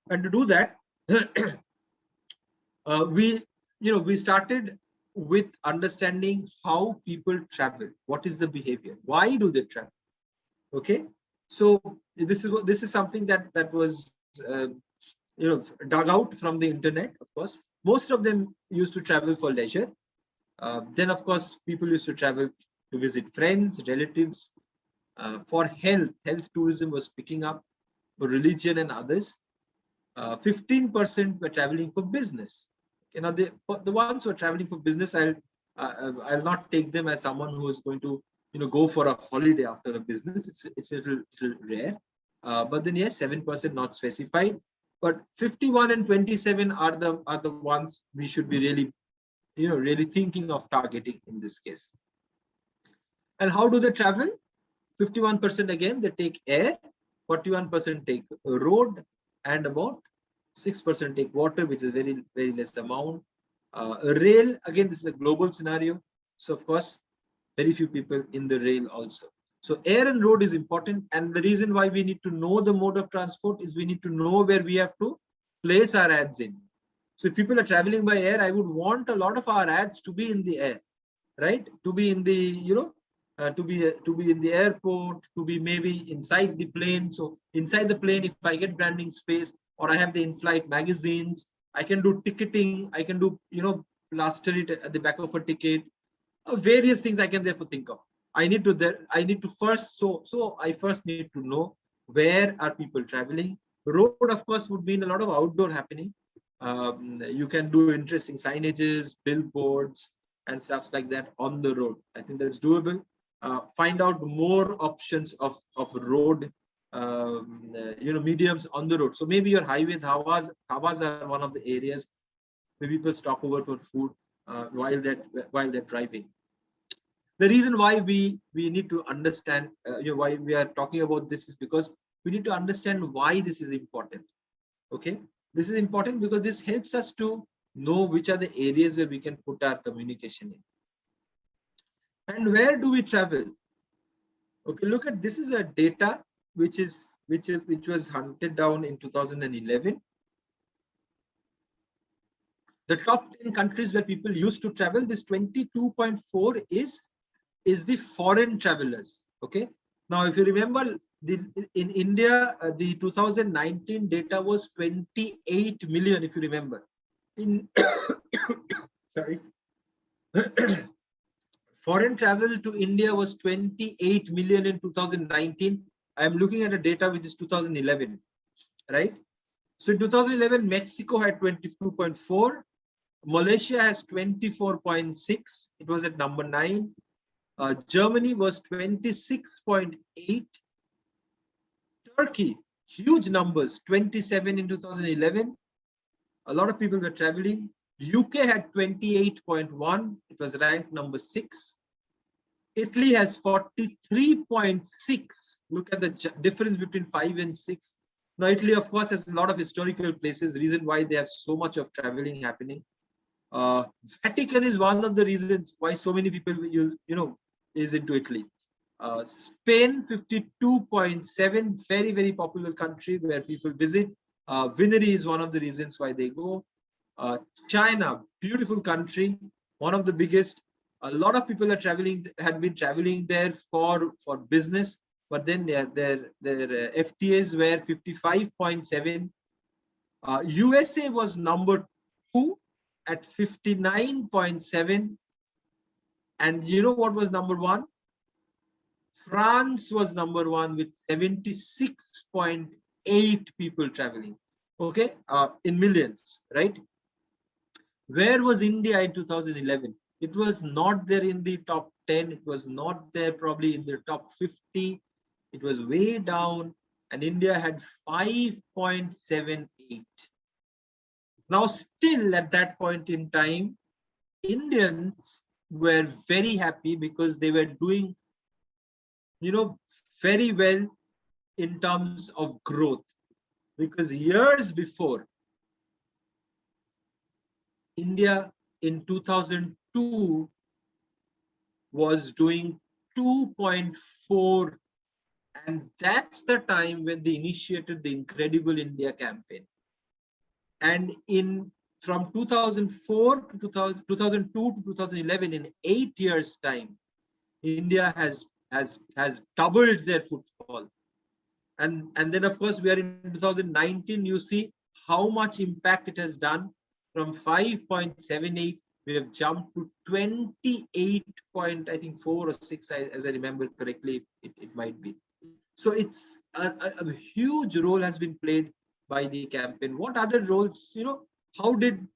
And to do that, we started with understanding how people travel. What is the behavior? Why do they travel? Okay. So this is something that was dug out from the internet. Of course, most of them used to travel for leisure. Then, of course, people used to travel to visit friends, relatives. For health tourism was picking up, for religion and others. 15% were traveling for business. The ones who are traveling for business, I'll not take them as someone who is going to go for a holiday after a business. It's a little rare. But then yes, 7% not specified. But 51 and 27 are the ones we should be really thinking of targeting in this case. And how do they travel? 51% again, they take air, 41% take road, and about 6% take water, which is very, very less amount. Rail, again, this is a global scenario. So of course, very few people in the rail also. So air and road is important. And the reason why we need to know the mode of transport is we need to know where we have to place our ads in. So if people are traveling by air, I would want a lot of our ads to be in the air, right? To be in the, to be in the airport, to be maybe inside the plane. So inside the plane, if I get branding space, or I have the in-flight magazines, I can do ticketing, I can do, plaster it at the back of a ticket, various things I can therefore think of. I need to first, so I first need to know where are people traveling. Road, of course, would mean a lot of outdoor happening. You can do interesting signages, billboards, and stuff like that on the road. I think that's doable. Find out more options of road, mediums on the road. So maybe your highway dhabas are one of the areas where people stop over for food while they're driving. The reason why we need to understand why we are talking about this is because we need to understand why this is important. Okay, this is important because this helps us to know which are the areas where we can put our communication in. And where do we travel? Okay, look at this is a data which was hunted down in 2011. The top 10 countries where people used to travel, this 22.4 is the foreign travelers. Okay, now if you remember, in India, the 2019 data was 28 million, if you remember. Sorry. Foreign travel to India was 28 million in 2019. I am looking at a data which is 2011, right? So in 2011, Mexico had 22.4. Malaysia has 24.6. It was at number 9. Germany was 26.8. Turkey, huge numbers, 27 in 2011. A lot of people were traveling. UK had 28.1. It was ranked number 6. Italy has 43.6. Look at the difference between 5 and 6. Now, Italy, of course, has a lot of historical places, reason why they have so much of traveling happening. Vatican is one of the reasons why so many people, is into Italy. Spain, 52.7, very, very popular country where people visit. Winery is one of the reasons why they go. China, beautiful country, one of the biggest. A lot of people had been traveling there for business, but then their FTAs were 55.7. USA was number 2 at 59.7. And you know what was number 1? France was number 1 with 76.8 people traveling. Okay, in millions, right? Where was India in 2011? It was not there in the top 10. It was not there probably in the top 50. It was way down, and India had 5.78. Now, still at that point in time, Indians were very happy because they were doing, very well in terms of growth. Because years before, India in 2002 was doing 2.4, and that's the time when they initiated the Incredible India campaign. And from 2004 to 2002 to 2011, in 8 years' time, India has doubled their footfall. And then of course we are in 2019. You see how much impact it has done. From 5.78 we have jumped to 28 point, I think 4 or 6, as I remember correctly, it might be. So it's a huge role has been played by the campaign. What other roles, how did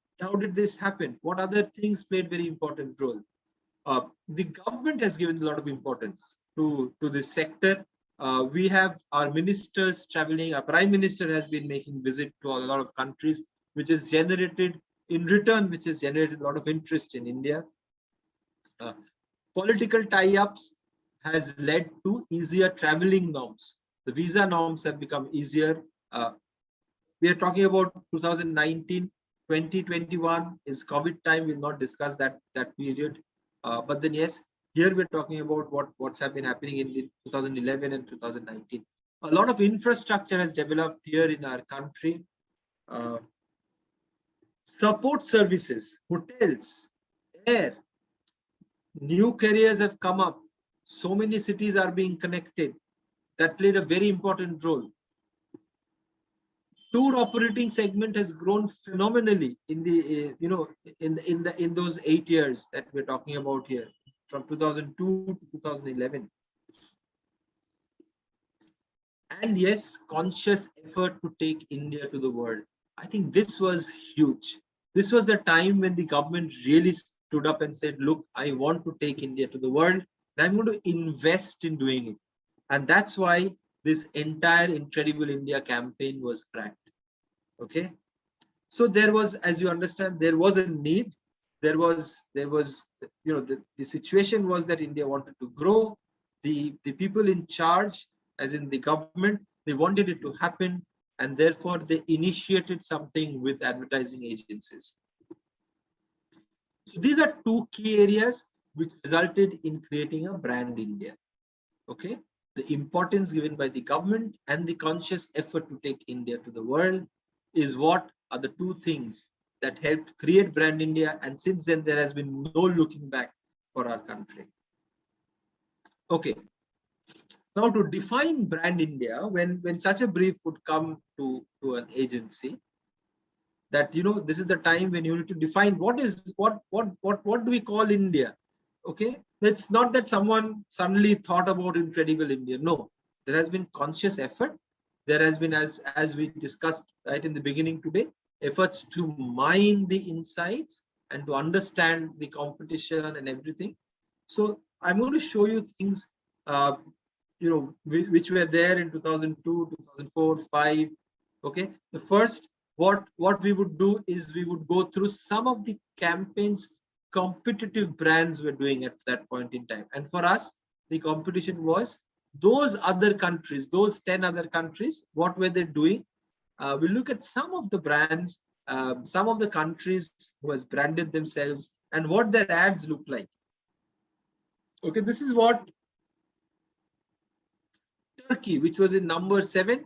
this happen? What other things played very important role? The government has given a lot of importance to this sector. We have our ministers traveling. Our prime minister has been making visit to a lot of countries, which has generated in return, which has generated a lot of interest in India. Political tie-ups has led to easier traveling norms. The visa norms have become easier. We are talking about 2019, 2021 is COVID time. We'll not discuss that period. But then yes, here we're talking about what's been happening in the 2011 and 2019. A lot of infrastructure has developed here in our country. Support services, hotels, air, new careers have come up. So many cities are being connected. That played a very important role. Tour operating segment has grown phenomenally in the in those 8 years that we're talking about here, from 2002 to 2011. And yes, conscious effort to take India to the world. I think this was huge. This was the time when the government really stood up and said, look, I want to take India to the world, and I'm going to invest in doing it. And that's why this entire Incredible India campaign was cracked. Okay. So there was, as you understand, there was a need. There was, the situation was that India wanted to grow. The people in charge, as in the government, they wanted it to happen, and therefore they initiated something with advertising agencies. So these are two key areas which resulted in creating a brand India. Okay, the importance given by the government and the conscious effort to take India to the world is what are the two things that helped create brand India, and since then there has been no looking back for our country. Okay. Now, to define brand India, when such a brief would come to an agency, that this is the time when you need to define what do we call India. Okay, it's not that someone suddenly thought about Incredible India. No, there has been conscious effort. There has been, as we discussed right in the beginning today, efforts to mine the insights and to understand the competition and everything. So I'm going to show you things which were there in 2002, 2004, 5. Okay, the first, what we would do is we would go through some of the campaigns competitive brands were doing at that point in time. And for us, the competition was those other countries, those 10 other countries, what were they doing? We look at some of the brands, some of the countries who has branded themselves and what their ads look like. Okay, this is what Turkey, which was in number 7.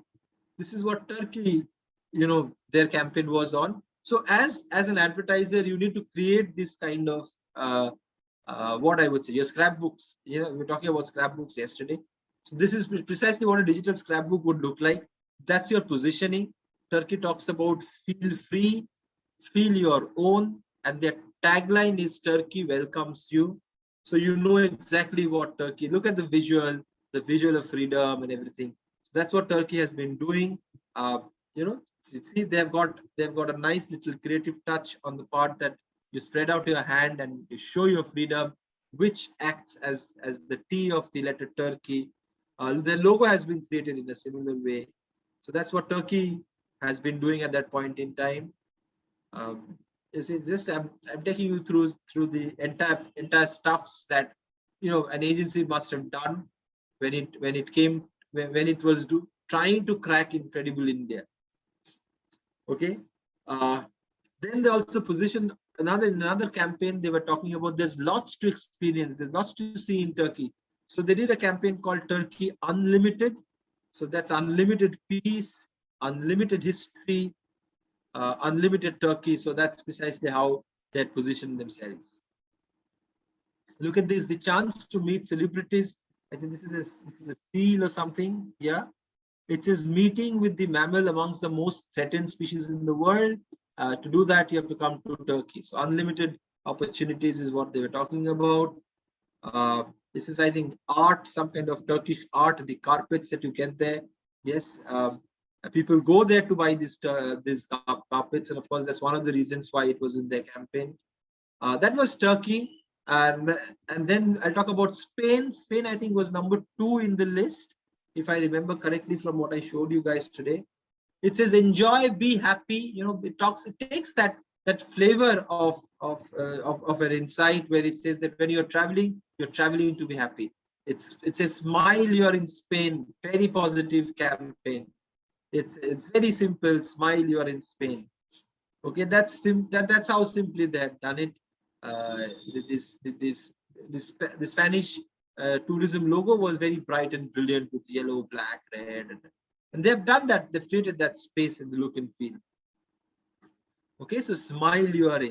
This is what Turkey, their campaign was on. So as an advertiser, you need to create this kind of what I would say, your scrapbooks. We were talking about scrapbooks yesterday. So this is precisely what a digital scrapbook would look like. That's your positioning. Turkey talks about feel free, feel your own, and their tagline is Turkey welcomes you. So you know exactly what Turkey, look at the visual of freedom and everything. So that's what Turkey has been doing. You see, they've got a nice little creative touch on the part that you spread out your hand and you show your freedom, which acts as the T of the letter Turkey. The logo has been created in a similar way. So that's what Turkey has been doing at that point in time. It's just I'm taking you through the entire stuffs that an agency must have done when it was trying to crack Incredible India. Okay. Then they also positioned another campaign. They were talking about there's lots to experience, there's lots to see in Turkey. So they did a campaign called Turkey Unlimited. So that's unlimited peace, unlimited history, unlimited Turkey. So that's precisely how they had positioned themselves. Look at this, the chance to meet celebrities. I think this is a seal or something. Yeah. It says meeting with the mammal amongst the most threatened species in the world. To do that, you have to come to Turkey. So unlimited opportunities is what they were talking about. This is, I think, art, some kind of Turkish art, the carpets that you get there. Yes, people go there to buy these carpets, and of course, that's one of the reasons why it was in their campaign. That was Turkey, and then I'll talk about Spain. Spain, I think, was number 2 in the list, if I remember correctly from what I showed you guys today. It says enjoy, be happy. It takes that flavor of an insight where it says that when you're traveling to be happy. It's a smile, you're in Spain. Very positive campaign. It's very simple. Smile, you're in Spain. Okay, that's how simply they have done it. The Spanish tourism logo was very bright and brilliant with yellow, black, red, and they've done that. They've created that space in the look and feel. Okay, so smile, you are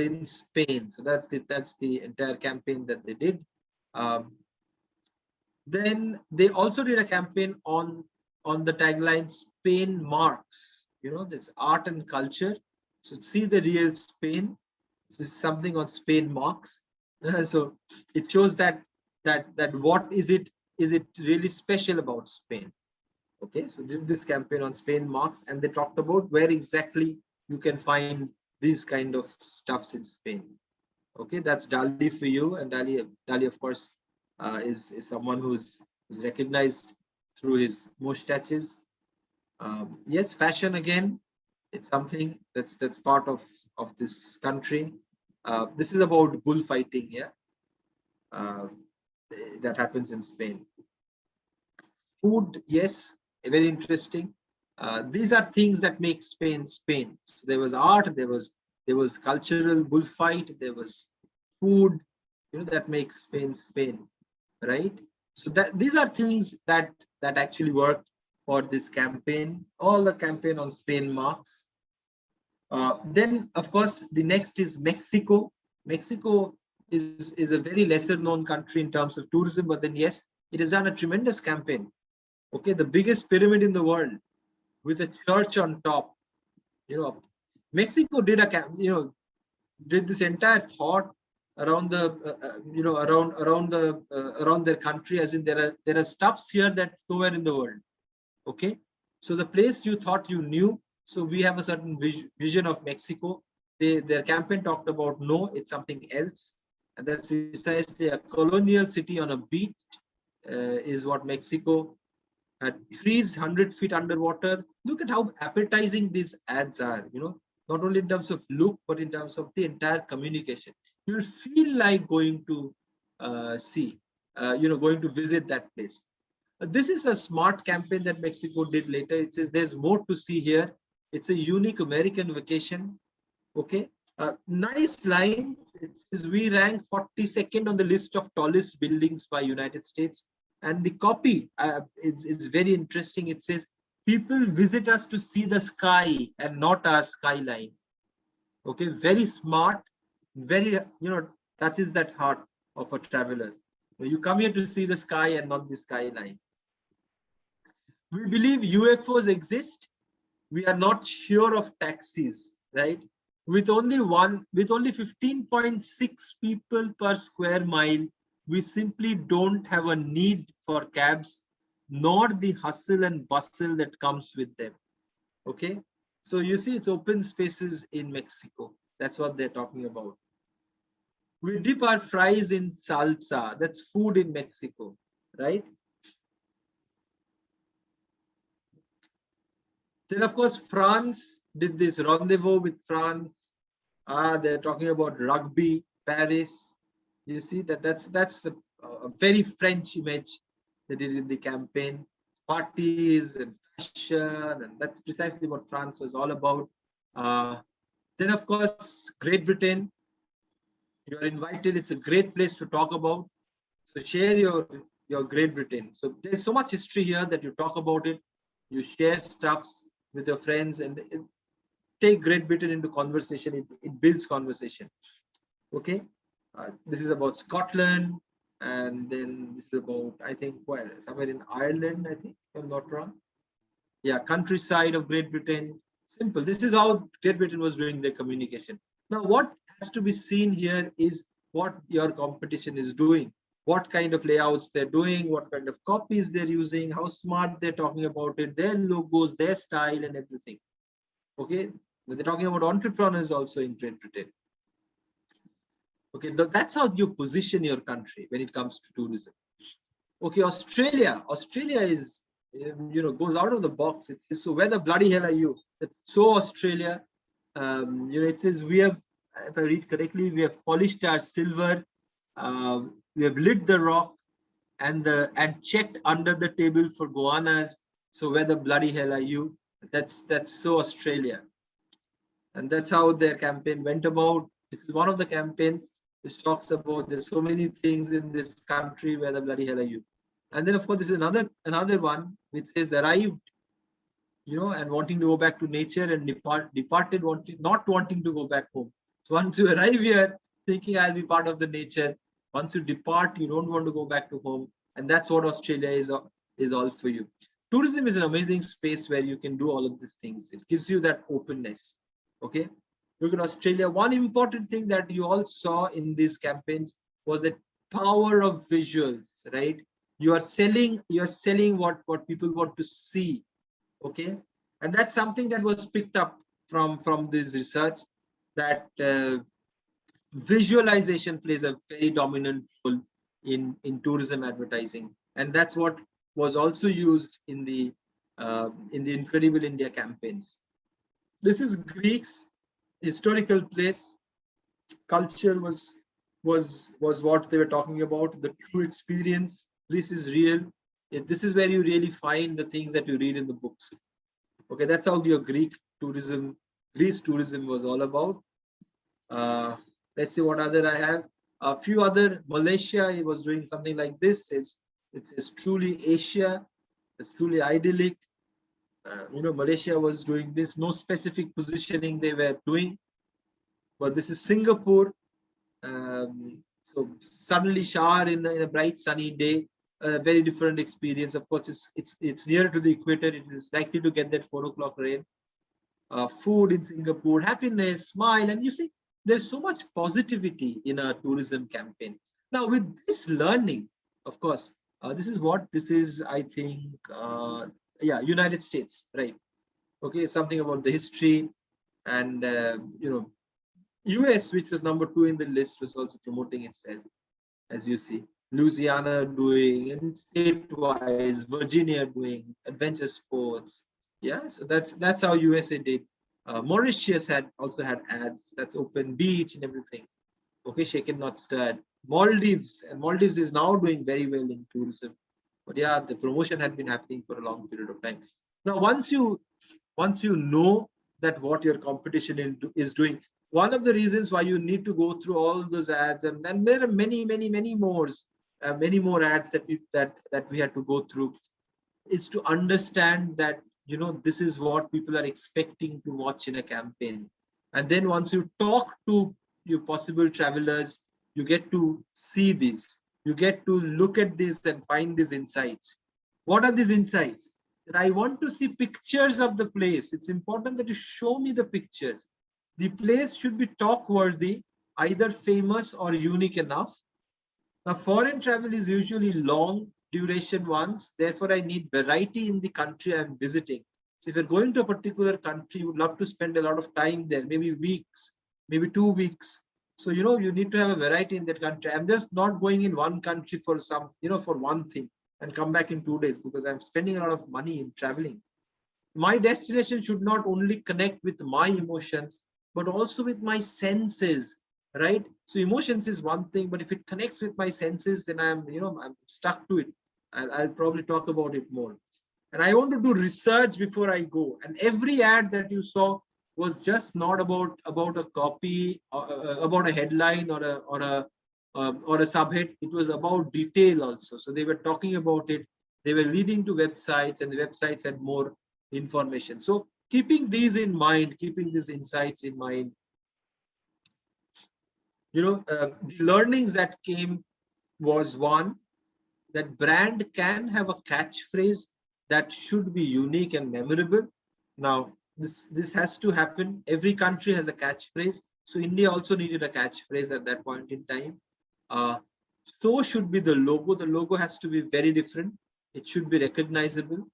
in Spain. So that's the entire campaign that they did. Then they also did a campaign on the tagline Spain marks. This art and culture. So see the real Spain. This is something on Spain marks. So it shows that what is it really special about Spain. Okay, so this campaign on Spain marks, and they talked about where exactly you can find these kind of stuffs in Spain. Okay, that's Dali for you, and Dali of course is someone who's recognized through his mustaches. Yes, fashion again. It's something that's part of this country. This is about bullfighting, yeah. That happens in Spain. Food, yes, very interesting. These are things that make Spain Spain. So there was art, there was cultural bullfight, there was food, that makes Spain Spain, right? So these are things that actually worked for this campaign. All the campaign on Spain marks. Then, of course, the next is Mexico. Mexico is a very lesser known country in terms of tourism, but then yes, it has done a tremendous campaign. Okay, the biggest pyramid in the world with a church on top. Mexico did did this entire thought around the around their country, as in there are stuffs here that's nowhere in the world. Okay, so the place you thought you knew. So we have a certain vision of Mexico. Their campaign talked about no, it's something else, and that's precisely a colonial city on a beach. Is what Mexico. Trees 100 feet underwater. Look at how appetizing these ads are. Not only in terms of look, but in terms of the entire communication. You'll feel like going to going to visit that place. This is a smart campaign that Mexico did later. It says there's more to see here. It's a unique American vacation. Okay, nice line. It says we rank 42nd on the list of tallest buildings by United States. And the copy is very interesting. It says people visit us to see the sky and not our skyline. Okay, very smart, very touches that heart of a traveler. You come here to see the sky and not the skyline. We believe UFOs exist. We are not sure of taxis, right? With only 15.6 people per square mile, we simply don't have a need for cabs, nor the hustle and bustle that comes with them. Okay, so you see, it's open spaces in Mexico. That's what they're talking about. We dip our fries in salsa. That's food in Mexico, right? Then, of course, France did this rendezvous with France. They're talking about rugby, Paris. You see that's the very French image they did in the campaign. Parties and fashion, and that's precisely what France was all about. Then, of course, Great Britain. You're invited. It's a great place to talk about. So share your Great Britain. So there's so much history here that you talk about it. You share stuffs with your friends and take Great Britain into conversation. It builds conversation. Okay. This is about Scotland, and then this is about, I think, somewhere in Ireland, I think. if I'm not wrong. Yeah, countryside of Great Britain. Simple. This is how Great Britain was doing their communication. Now, what has to be seen here is what your competition is doing, what kind of layouts they're doing, what kind of copies they're using, how smart they're talking about it, their logos, their style, and everything. Okay, they're talking about entrepreneurs also in Great Britain. Okay, that's how you position your country when it comes to tourism. Okay, Australia is, goes out of the box. So where the bloody hell are you? It's so Australia. It says we have, if I read correctly, we have polished our silver, we have lit the rock, and checked under the table for goannas. So where the bloody hell are you? That's so Australia, and that's how their campaign went about. This is one of the campaigns which talks about there's so many things in this country. Where the bloody hell are you? And then of course, this is another one which says arrived, and wanting to go back to nature, and departed not wanting to go back home. So once you arrive here thinking I'll be part of the nature, once you depart, you don't want to go back to home. And that's what Australia is all for you. Tourism is an amazing space where you can do all of these things. It gives you that openness. Okay. Look at Australia. One important thing that you all saw in these campaigns was the power of visuals, right? You are selling what people want to see. Okay, and that's something that was picked up from this research, that visualization plays a very dominant role in tourism advertising, and that's what was also used in the Incredible India campaigns. This is Greeks historical place. Culture was what they were talking about. The true experience. This is real. This is where you really find the things that you read in the books. Okay, that's how your Greece tourism was all about. Let's see what other I have. A few other. Malaysia, he was doing something like this. It is truly Asia. It's truly idyllic. Malaysia was doing this. No specific positioning they were doing. But this is Singapore. So suddenly shower in a bright sunny day. A very different experience. Of course, it's nearer to the equator. It is likely to get that 4 o'clock rain. Food in Singapore, happiness, smile, and you see, there's so much positivity in a tourism campaign. Now, with this learning, of course, this is. I think, United States, right? Okay, something about the history, and US, which was number 2 in the list, was also promoting itself, as you see. Louisiana doing, and state-wise, Virginia doing adventure sports. Yeah, so that's how USA did. Mauritius also had ads. That's open beach and everything. Okay, shaken not stirred. Maldives is now doing very well in tourism. But yeah, the promotion had been happening for a long period of time. Now, once you know that what your competition is doing, one of the reasons why you need to go through all those ads, and then there are many more ads that we had to go through, is to understand that this is what people are expecting to watch in a campaign. And then once you talk to your possible travelers, you get to see this, you get to look at this and find these insights. What are these insights? That I want to see pictures of the place. It's important that you show me the pictures. The place should be talk worthy, either famous or unique enough. Now, foreign travel is usually long duration ones. Therefore, I need variety in the country I'm visiting. So if you're going to a particular country, you would love to spend a lot of time there, maybe weeks, maybe 2 weeks. So, you need to have a variety in that country. I'm just not going in one country for for one thing and come back in 2 days, because I'm spending a lot of money in traveling. My destination should not only connect with my emotions, but also with my senses, right? So emotions is one thing, but if it connects with my senses, then I'm stuck to it. I'll probably talk about it more. And I want to do research before I go. And every ad that you saw was just not about a copy, about a headline or a subhead. It was about detail also. So they were talking about it. They were leading to websites, and the websites had more information. So keeping these in mind, keeping these insights in mind, the learnings that came was, one, that brand can have a catchphrase that should be unique and memorable. Now, this has to happen. Every country has a catchphrase. So India also needed a catchphrase at that point in time. So should be the logo. The logo has to be very different. It should be recognizable.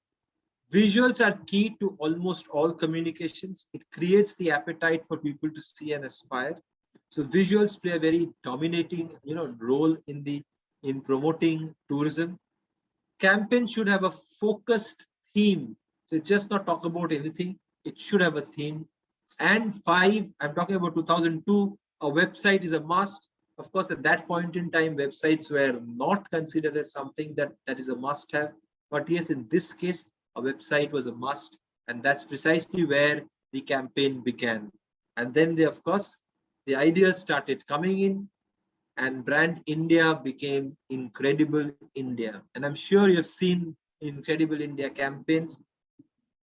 Visuals are key to almost all communications. It creates the appetite for people to see and aspire. So visuals play a very dominating, role in promoting tourism. Campaign should have a focused theme. So it's just not talk about anything. It should have a theme. And 5, I'm talking about 2002, a website is a must. Of course, at that point in time, websites were not considered as something that is a must have. But yes, in this case, a website was a must. And that's precisely where the campaign began. And then of course, the ideas started coming in, and brand India became Incredible India. And I'm sure you've seen Incredible India campaigns.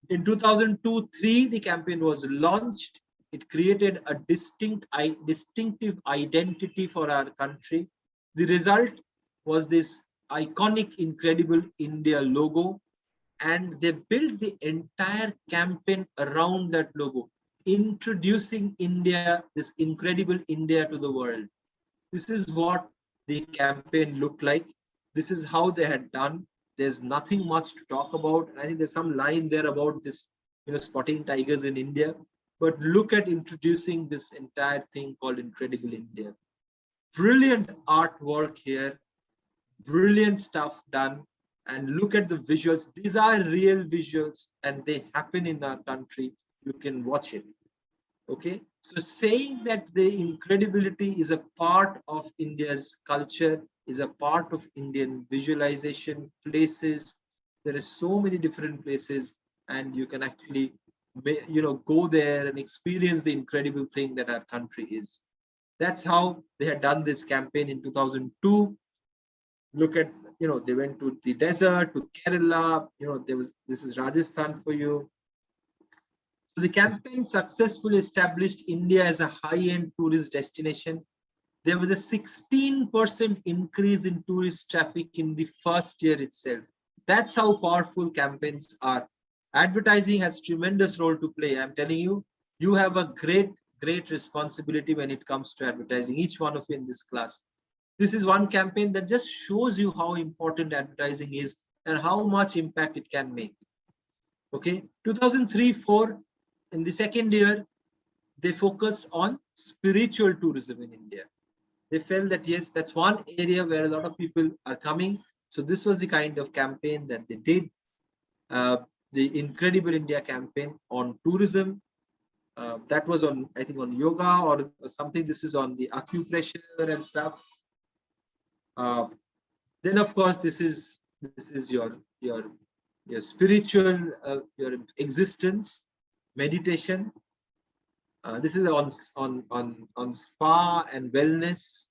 In 2002-3, the campaign was launched. It created a distinctive identity for our country. The result was this iconic Incredible India logo, and they built the entire campaign around that logo, introducing India, this Incredible India, to the world. This is what the campaign looked like. This is how they had done. There's nothing much to talk about. I think there's some line there about this, spotting tigers in India. But look at introducing this entire thing called Incredible India. Brilliant artwork here. Brilliant stuff done. And look at the visuals. These are real visuals and they happen in our country. You can watch it. Okay, so saying that the incredibility is a part of India's culture, is a part of Indian visualization places. There are so many different places, and you can actually, go there and experience the incredible thing that our country is. That's how they had done this campaign in 2002. Look at, they went to the desert, to Kerala. This is Rajasthan for you. So the campaign successfully established India as a high-end tourist destination. There was a 16% increase in tourist traffic in the first year itself. That's how powerful campaigns are. Advertising has tremendous role to play. I'm telling you, you have a great responsibility when it comes to advertising, each one of you in this class. This is one campaign that just shows you how important advertising is and how much impact it can make. Okay, 2003-4, in the second year, they focused on spiritual tourism in India. They felt that, yes, that's one area where a lot of people are coming. So this was the kind of campaign that they did. The Incredible India campaign on tourism. That was on, I think, on yoga or something. This is on the acupressure and stuff. Then, of course, this is your spiritual, your existence, meditation. This is on spa and wellness.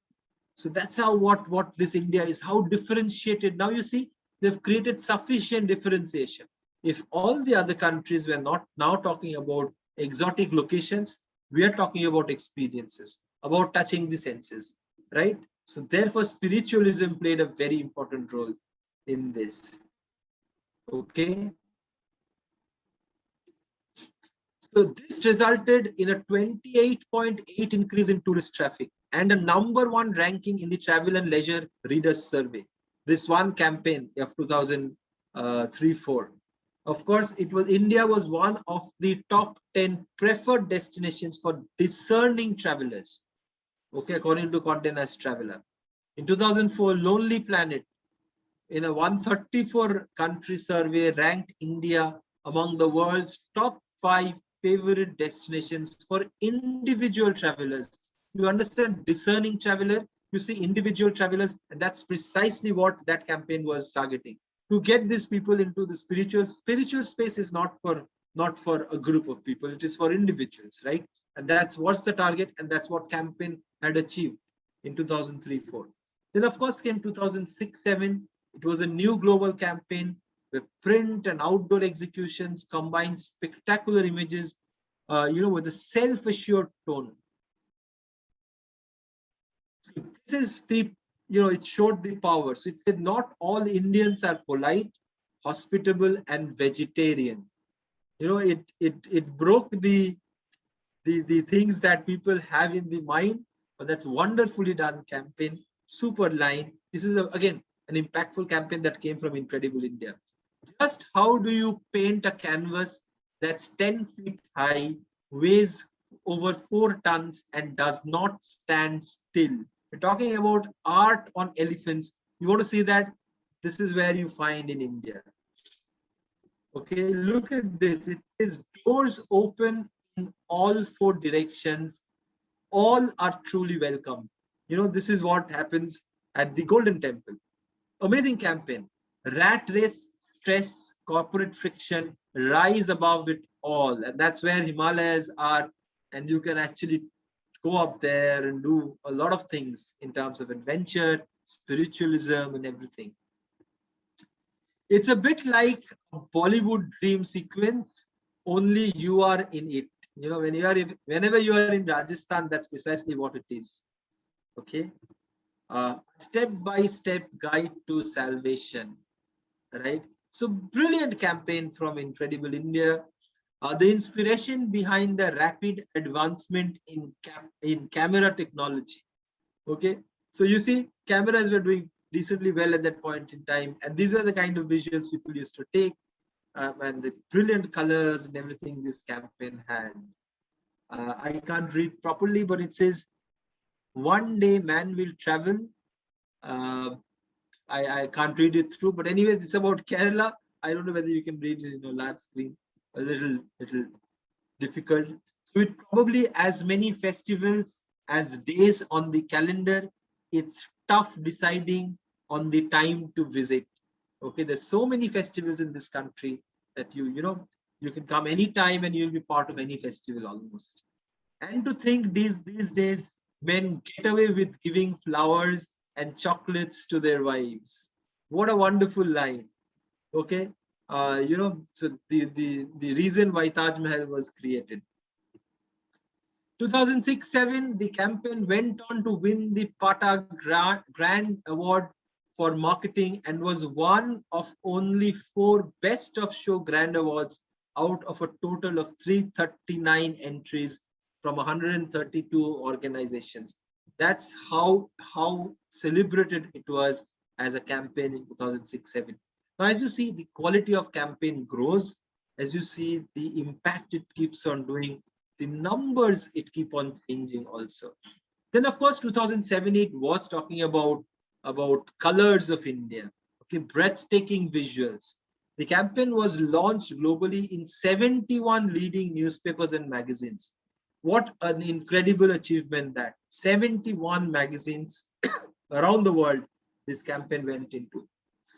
So that's how what this India is, how differentiated. Now you see, they've created sufficient differentiation. If all the other countries were not now talking about exotic locations, we are talking about experiences, about touching the senses, right? So therefore, spiritualism played a very important role in this. Okay. So this resulted in a 28.8 increase in tourist traffic and a #1 ranking in the Travel and Leisure Readers Survey. This one campaign of 2003-4. Of course, India was one of the top 10 preferred destinations for discerning travelers. Okay, according to Condé Nast Traveler. In 2004, Lonely Planet, in a 134 country survey, ranked India among the world's top 5 favorite destinations for individual travelers. You understand, discerning traveler, you see individual travelers, and that's precisely what that campaign was targeting. To get these people into the spiritual space is not for a group of people, it is for individuals, right? And that's what's the target, and that's what campaign had achieved in 2003-4. Then of course came 2006-7. It was a new global campaign where print and outdoor executions combined spectacular images, with a self-assured tone. This is the, it showed the power. So it said not all Indians are polite, hospitable, and vegetarian. You know, it broke the things that people have in the mind. But that's wonderfully done campaign. Super line. This is again an impactful campaign that came from Incredible India. Just how do you paint a canvas that's 10 feet high, weighs over 4 tons, and does not stand still? We're talking about art on elephants. You want to see that? This is where you find in India. Okay, look at this. It says doors open in all 4 directions. All are truly welcome. You know, this is what happens at the Golden Temple. Amazing campaign. Rat race, stress, corporate friction, rise above it all. And that's where Himalayas are. And you can actually go up there and do a lot of things in terms of adventure, spiritualism, and everything. It's a bit like a Bollywood dream sequence, only you are in it. You know, whenever you are in Rajasthan, that's precisely what it is. Okay. Step-by-step guide to salvation, right? So brilliant campaign from Incredible India. The inspiration behind the rapid advancement in camera technology. Okay, so you see, cameras were doing decently well at that point in time, and these were the kind of visuals people used to take, and the brilliant colors and everything this campaign had. I can't read properly, but it says, "One day man will travel." I can't read it through, but anyways, it's about Kerala. I don't know whether you can read it in a large screen. A little difficult. So it probably as many festivals as days on the calendar. It's tough deciding on the time to visit. Okay, there's so many festivals in this country that you can come anytime and you'll be part of any festival almost. And to think these days men get away with giving flowers and chocolates to their wives. What a wonderful line. Okay, so the reason why Taj Mahal was created. 2006-07, the campaign went on to win the Pata Grand Award for marketing and was one of only 4 Best of Show Grand Awards out of a total of 339 entries from 132 organizations. That's how celebrated it was as a campaign in 2006-07. Now, as you see, the quality of campaign grows. As you see, the impact it keeps on doing, the numbers it keep on changing also. Then, of course, 2007-08 was talking about colors of India. Okay, breathtaking visuals. The campaign was launched globally in 71 leading newspapers and magazines. What an incredible achievement that 71 magazines around the world this campaign went into.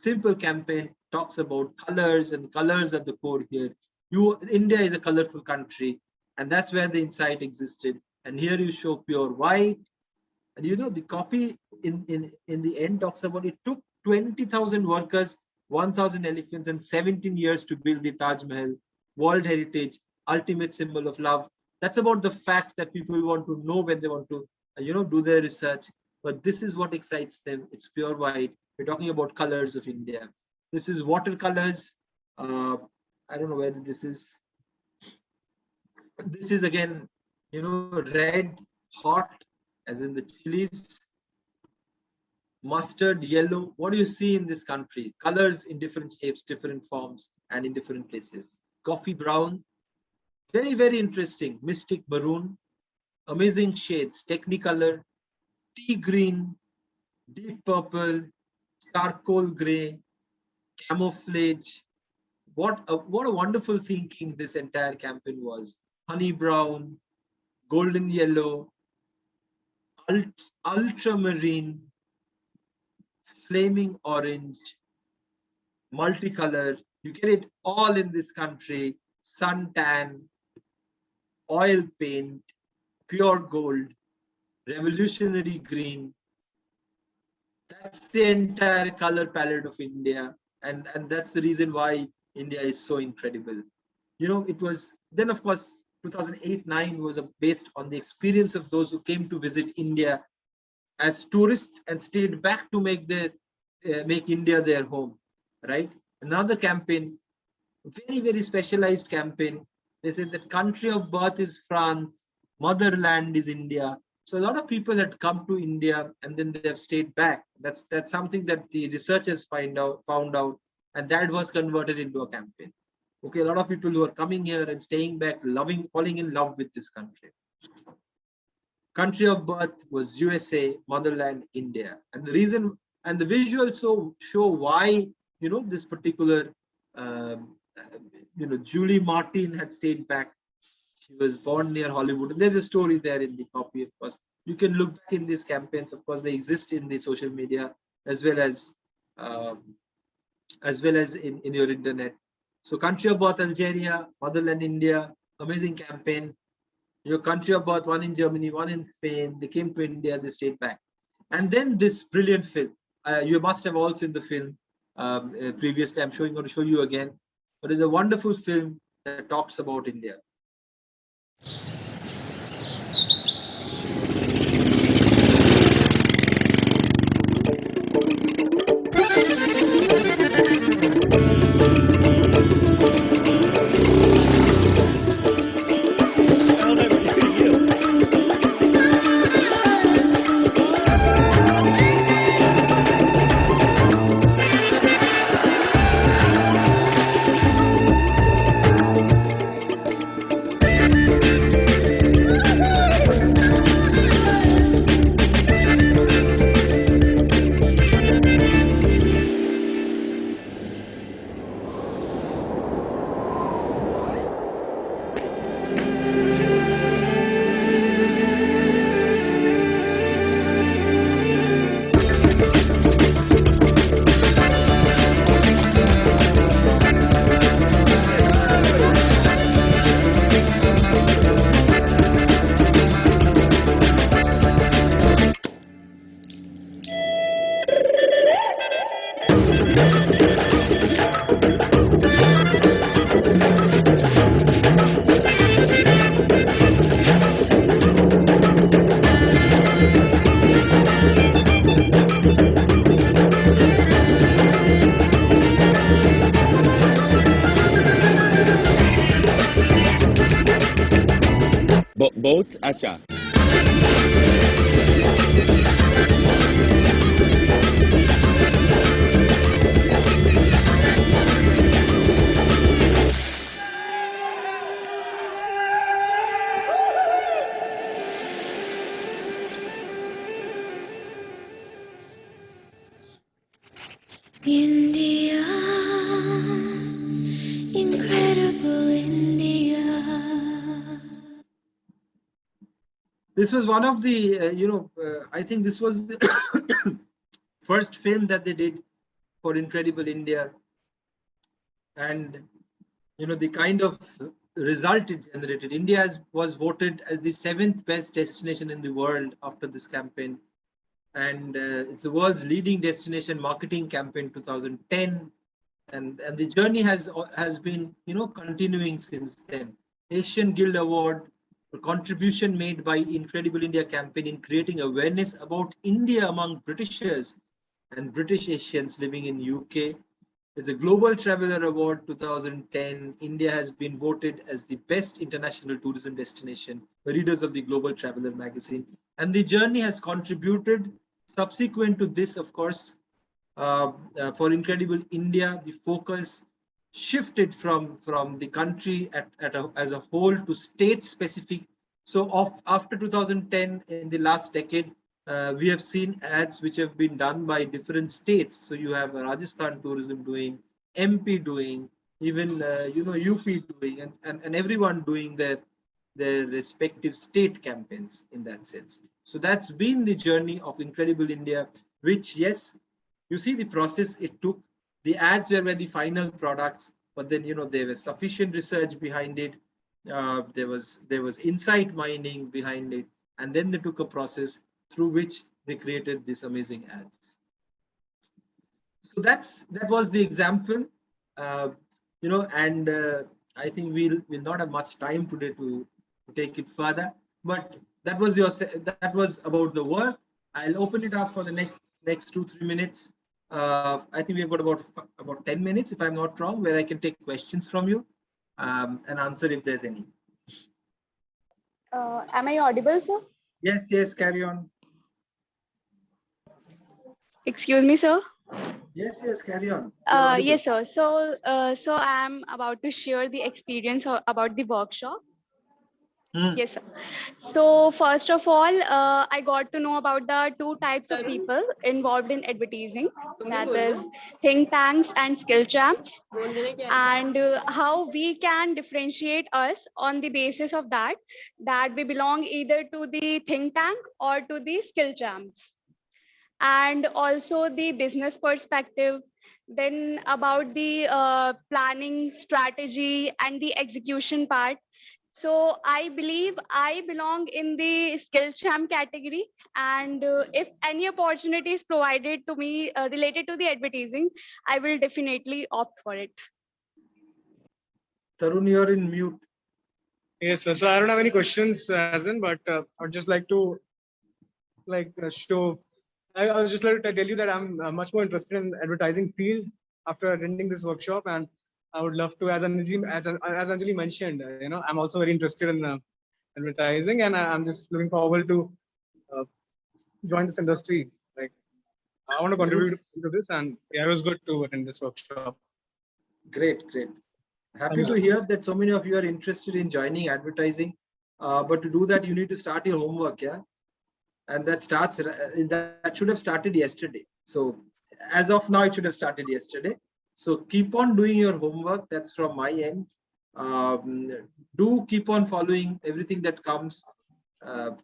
Simple campaign, talks about colors, and colors at the core here. India is a colorful country, and that's where the insight existed. And here you show pure white. And the copy in the end talks about it took 20,000 workers, 1,000 elephants, and 17 years to build the Taj Mahal, World Heritage, ultimate symbol of love. That's about the fact that people want to know when they want to, do their research. But this is what excites them. It's pure white. We're talking about colors of India. This is watercolors. I don't know whether this is. This is again, red, hot, as in the chilies. Mustard, yellow. What do you see in this country? Colors in different shapes, different forms, and in different places. Coffee brown. Very, very interesting. Mystic maroon. Amazing shades. Technicolor. Tea green. Deep purple. Charcoal gray. Camouflage. What a wonderful thinking this entire campaign was. Honey brown. Golden yellow. Ultramarine. Flaming orange. Multicolor. You get it all in this country. Suntan. Oil paint. Pure gold. Revolutionary green. That's the entire color palette of India. And that's the reason why India is so incredible. It was then, of course, 2008-09 was based on the experience of those who came to visit India as tourists and stayed back to make India their home, right? Another campaign, very, very specialized campaign. They said that country of birth is France, motherland is India. So a lot of people had come to India and then they have stayed back. That's something that the researchers found out, and that was converted into a campaign. Okay, a lot of people who are coming here and staying back, falling in love with this country. Country of birth was USA, motherland India, and the reason and the visuals show why this particular Julie Martin had stayed back. She was born near Hollywood. There's a story there in the copy, of course. You can look back in these campaigns. Of course, they exist in the social media as well as in your internet. So, country of birth Algeria, motherland India, amazing campaign. Your country of birth, one in Germany, one in Spain. They came to India, they stayed back. And then this brilliant film. You must have all seen the film previously. I'm going to show you again. But it's a wonderful film that talks about India. बहुत अच्छा। India, incredible India. This was one of the, I think this was the first film that they did for Incredible India. And, the kind of result it generated. India was voted as the 7th best destination in the world after this campaign. And it's the world's leading destination marketing campaign 2010. And the journey has been, continuing since then. Asian Guild Award for contribution made by Incredible India campaign in creating awareness about India among Britishers and British Asians living in UK. It's a Global Traveller Award 2010. India has been voted as the best international tourism destination by readers of the Global Traveller magazine. And the journey has contributed subsequent to this, of course, for Incredible India, the focus shifted from the country as a whole to state specific. So after 2010, in the last decade, we have seen ads which have been done by different states. So you have Rajasthan tourism doing, MP doing, even UP doing, and everyone doing their respective state campaigns in that sense. So that's been the journey of Incredible India, which, yes, you see the process it took. The ads were the final products, but then there was sufficient research behind it. There was insight mining behind it, and then they took a process through which they created this amazing ad. So that was the example, and I think we'll not have much time today to take it further. But that was about the work. I'll open it up for the next 2-3 minutes I think we've got about 10 minutes, if I'm not wrong, where I can take questions from you and answer if there's any. Am I audible, sir? Yes, carry on. Excuse me, sir. Yes, carry on. You're audible. Yes, sir. So I'm about to share the experience about the workshop. Hmm. Yes, sir. So first of all, I got to know about the two types of people involved in advertising, that is think tanks and skill champs, and how we can differentiate us on the basis of that we belong either to the think tank or to the skill champs, and also the business perspective, then about the planning strategy and the execution part. So I believe I belong in the skill champ category, and if any opportunity is provided to me related to the advertising, I will definitely opt for it. Tarun, you're in mute. Yes, sir. So I don't have any questions as in, but I'd just like to show. I was just like to tell you that I'm much more interested in advertising field after attending this workshop, and I would love to, as Anjali mentioned, I'm also very interested in advertising, and I'm just looking forward to uh, join this industry. Like, I want to contribute to this, and yeah, it was good to attend this workshop. Great. Happy to hear that so many of you are interested in joining advertising. But to do that, you need to start your homework, yeah? And that should have started yesterday. So as of now, it should have started yesterday. So keep on doing your homework. That's from my end. Do keep on following everything that comes.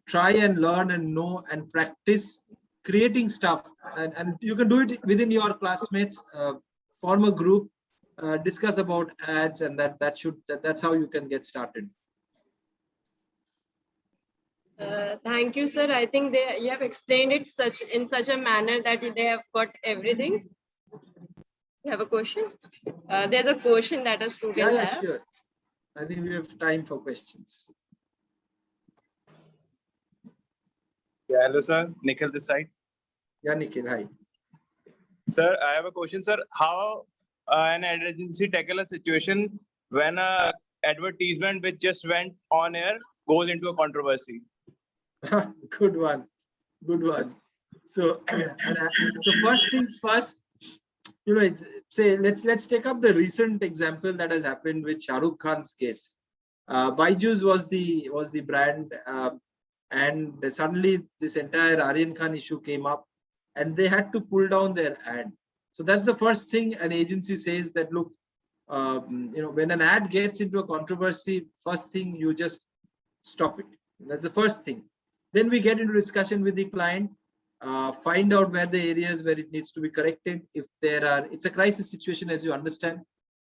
Try and learn and know and practice creating stuff. And you can do it within your classmates, form a group, discuss about ads, and that's how you can get started. Thank you, sir. I think you have explained it in such a manner that they have got everything. You have a question? There's a question that a student Yeah, has. sure. I think we have time for questions. Yeah, hello, sir. Nikhil this side. Yeah, Nikhil, hi. Sir, I have a question, sir. How an ad agency tackle a situation when a advertisement which just went on air goes into a controversy? Good one. So, so first things first, let's take up the recent example that has happened with Shah Rukh Khan's case. Byju's was the brand, and suddenly this entire Aryan Khan issue came up, and they had to pull down their ad. So that's the first thing an agency says, that look, when an ad gets into a controversy, first thing you just stop it. That's the first thing. Then we get into discussion with the client, find out where the areas where it needs to be corrected. If it's a crisis situation, as you understand.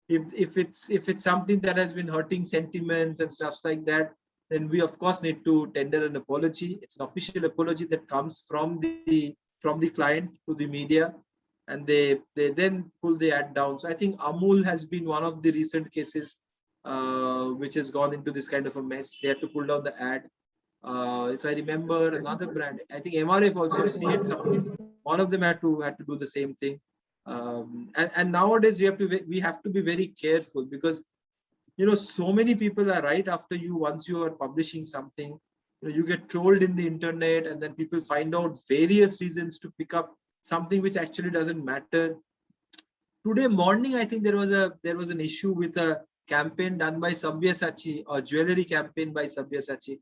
If it's something that has been hurting sentiments and stuff like that, then we of course need to tender an apology. It's an official apology that comes from the client to the media, and they then pull the ad down. So I think Amul has been one of the recent cases which has gone into this kind of a mess. They had to pull down the ad. If I remember another brand, I think MRF also, CH something, one of them had to do the same thing. And nowadays we have to be very careful, because so many people are right after you. Once you are publishing something, you get trolled in the internet, and then people find out various reasons to pick up something which actually doesn't matter. Today morning, I think there was an issue with a campaign done by Sabyasachi, or jewelry campaign by Sabyasachi.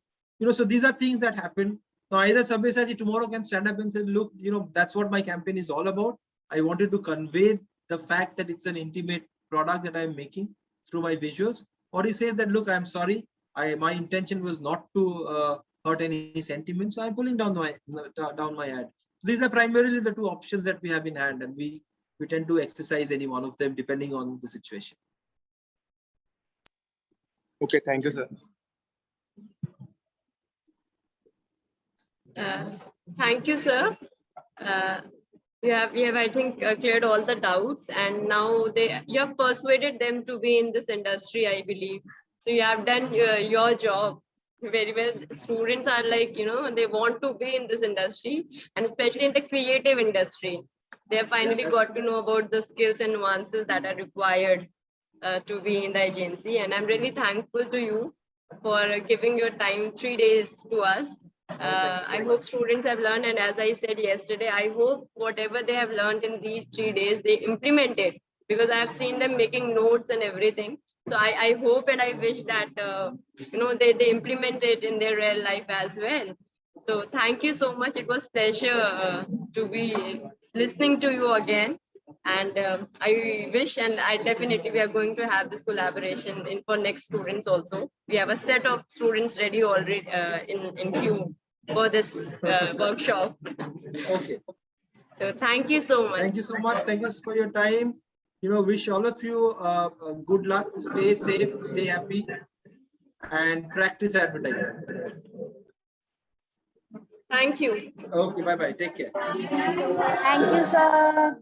So these are things that happen. Now either Sabyasachi tomorrow can stand up and say, look, that's what my campaign is all about. I wanted to convey the fact that it's an intimate product that I'm making through my visuals. Or he says that, look, I'm sorry, my intention was not to hurt any sentiments, so I'm pulling down my ad. These are primarily the two options that we have in hand, and we tend to exercise any one of them depending on the situation. Okay, thank you, sir. Thank you, sir. We have, I think, cleared all the doubts, and now you have persuaded them to be in this industry, I believe. So you have done your job very well. Students are like, they want to be in this industry, and especially in the creative industry. they have finally got to know about the skills and nuances that are required to be in the agency. And I'm really thankful to you for giving your time 3 days to us. I hope students have learned, and as I said yesterday, I hope whatever they have learned in these 3 days, they implement it, because I have seen them making notes and everything. So I hope and I wish that they implement it in their real life as well. So thank you so much. It was pleasure to be listening to you again. And I wish, and I definitely, we are going to have this collaboration in for next students also. We have a set of students ready already in queue for this workshop. Okay. So thank you so much. Thank you so much. Thank you for your time. Wish all of you good luck. Stay safe, stay happy, and practice advertising. Thank you. Okay, bye bye. Take care. Thank you, sir.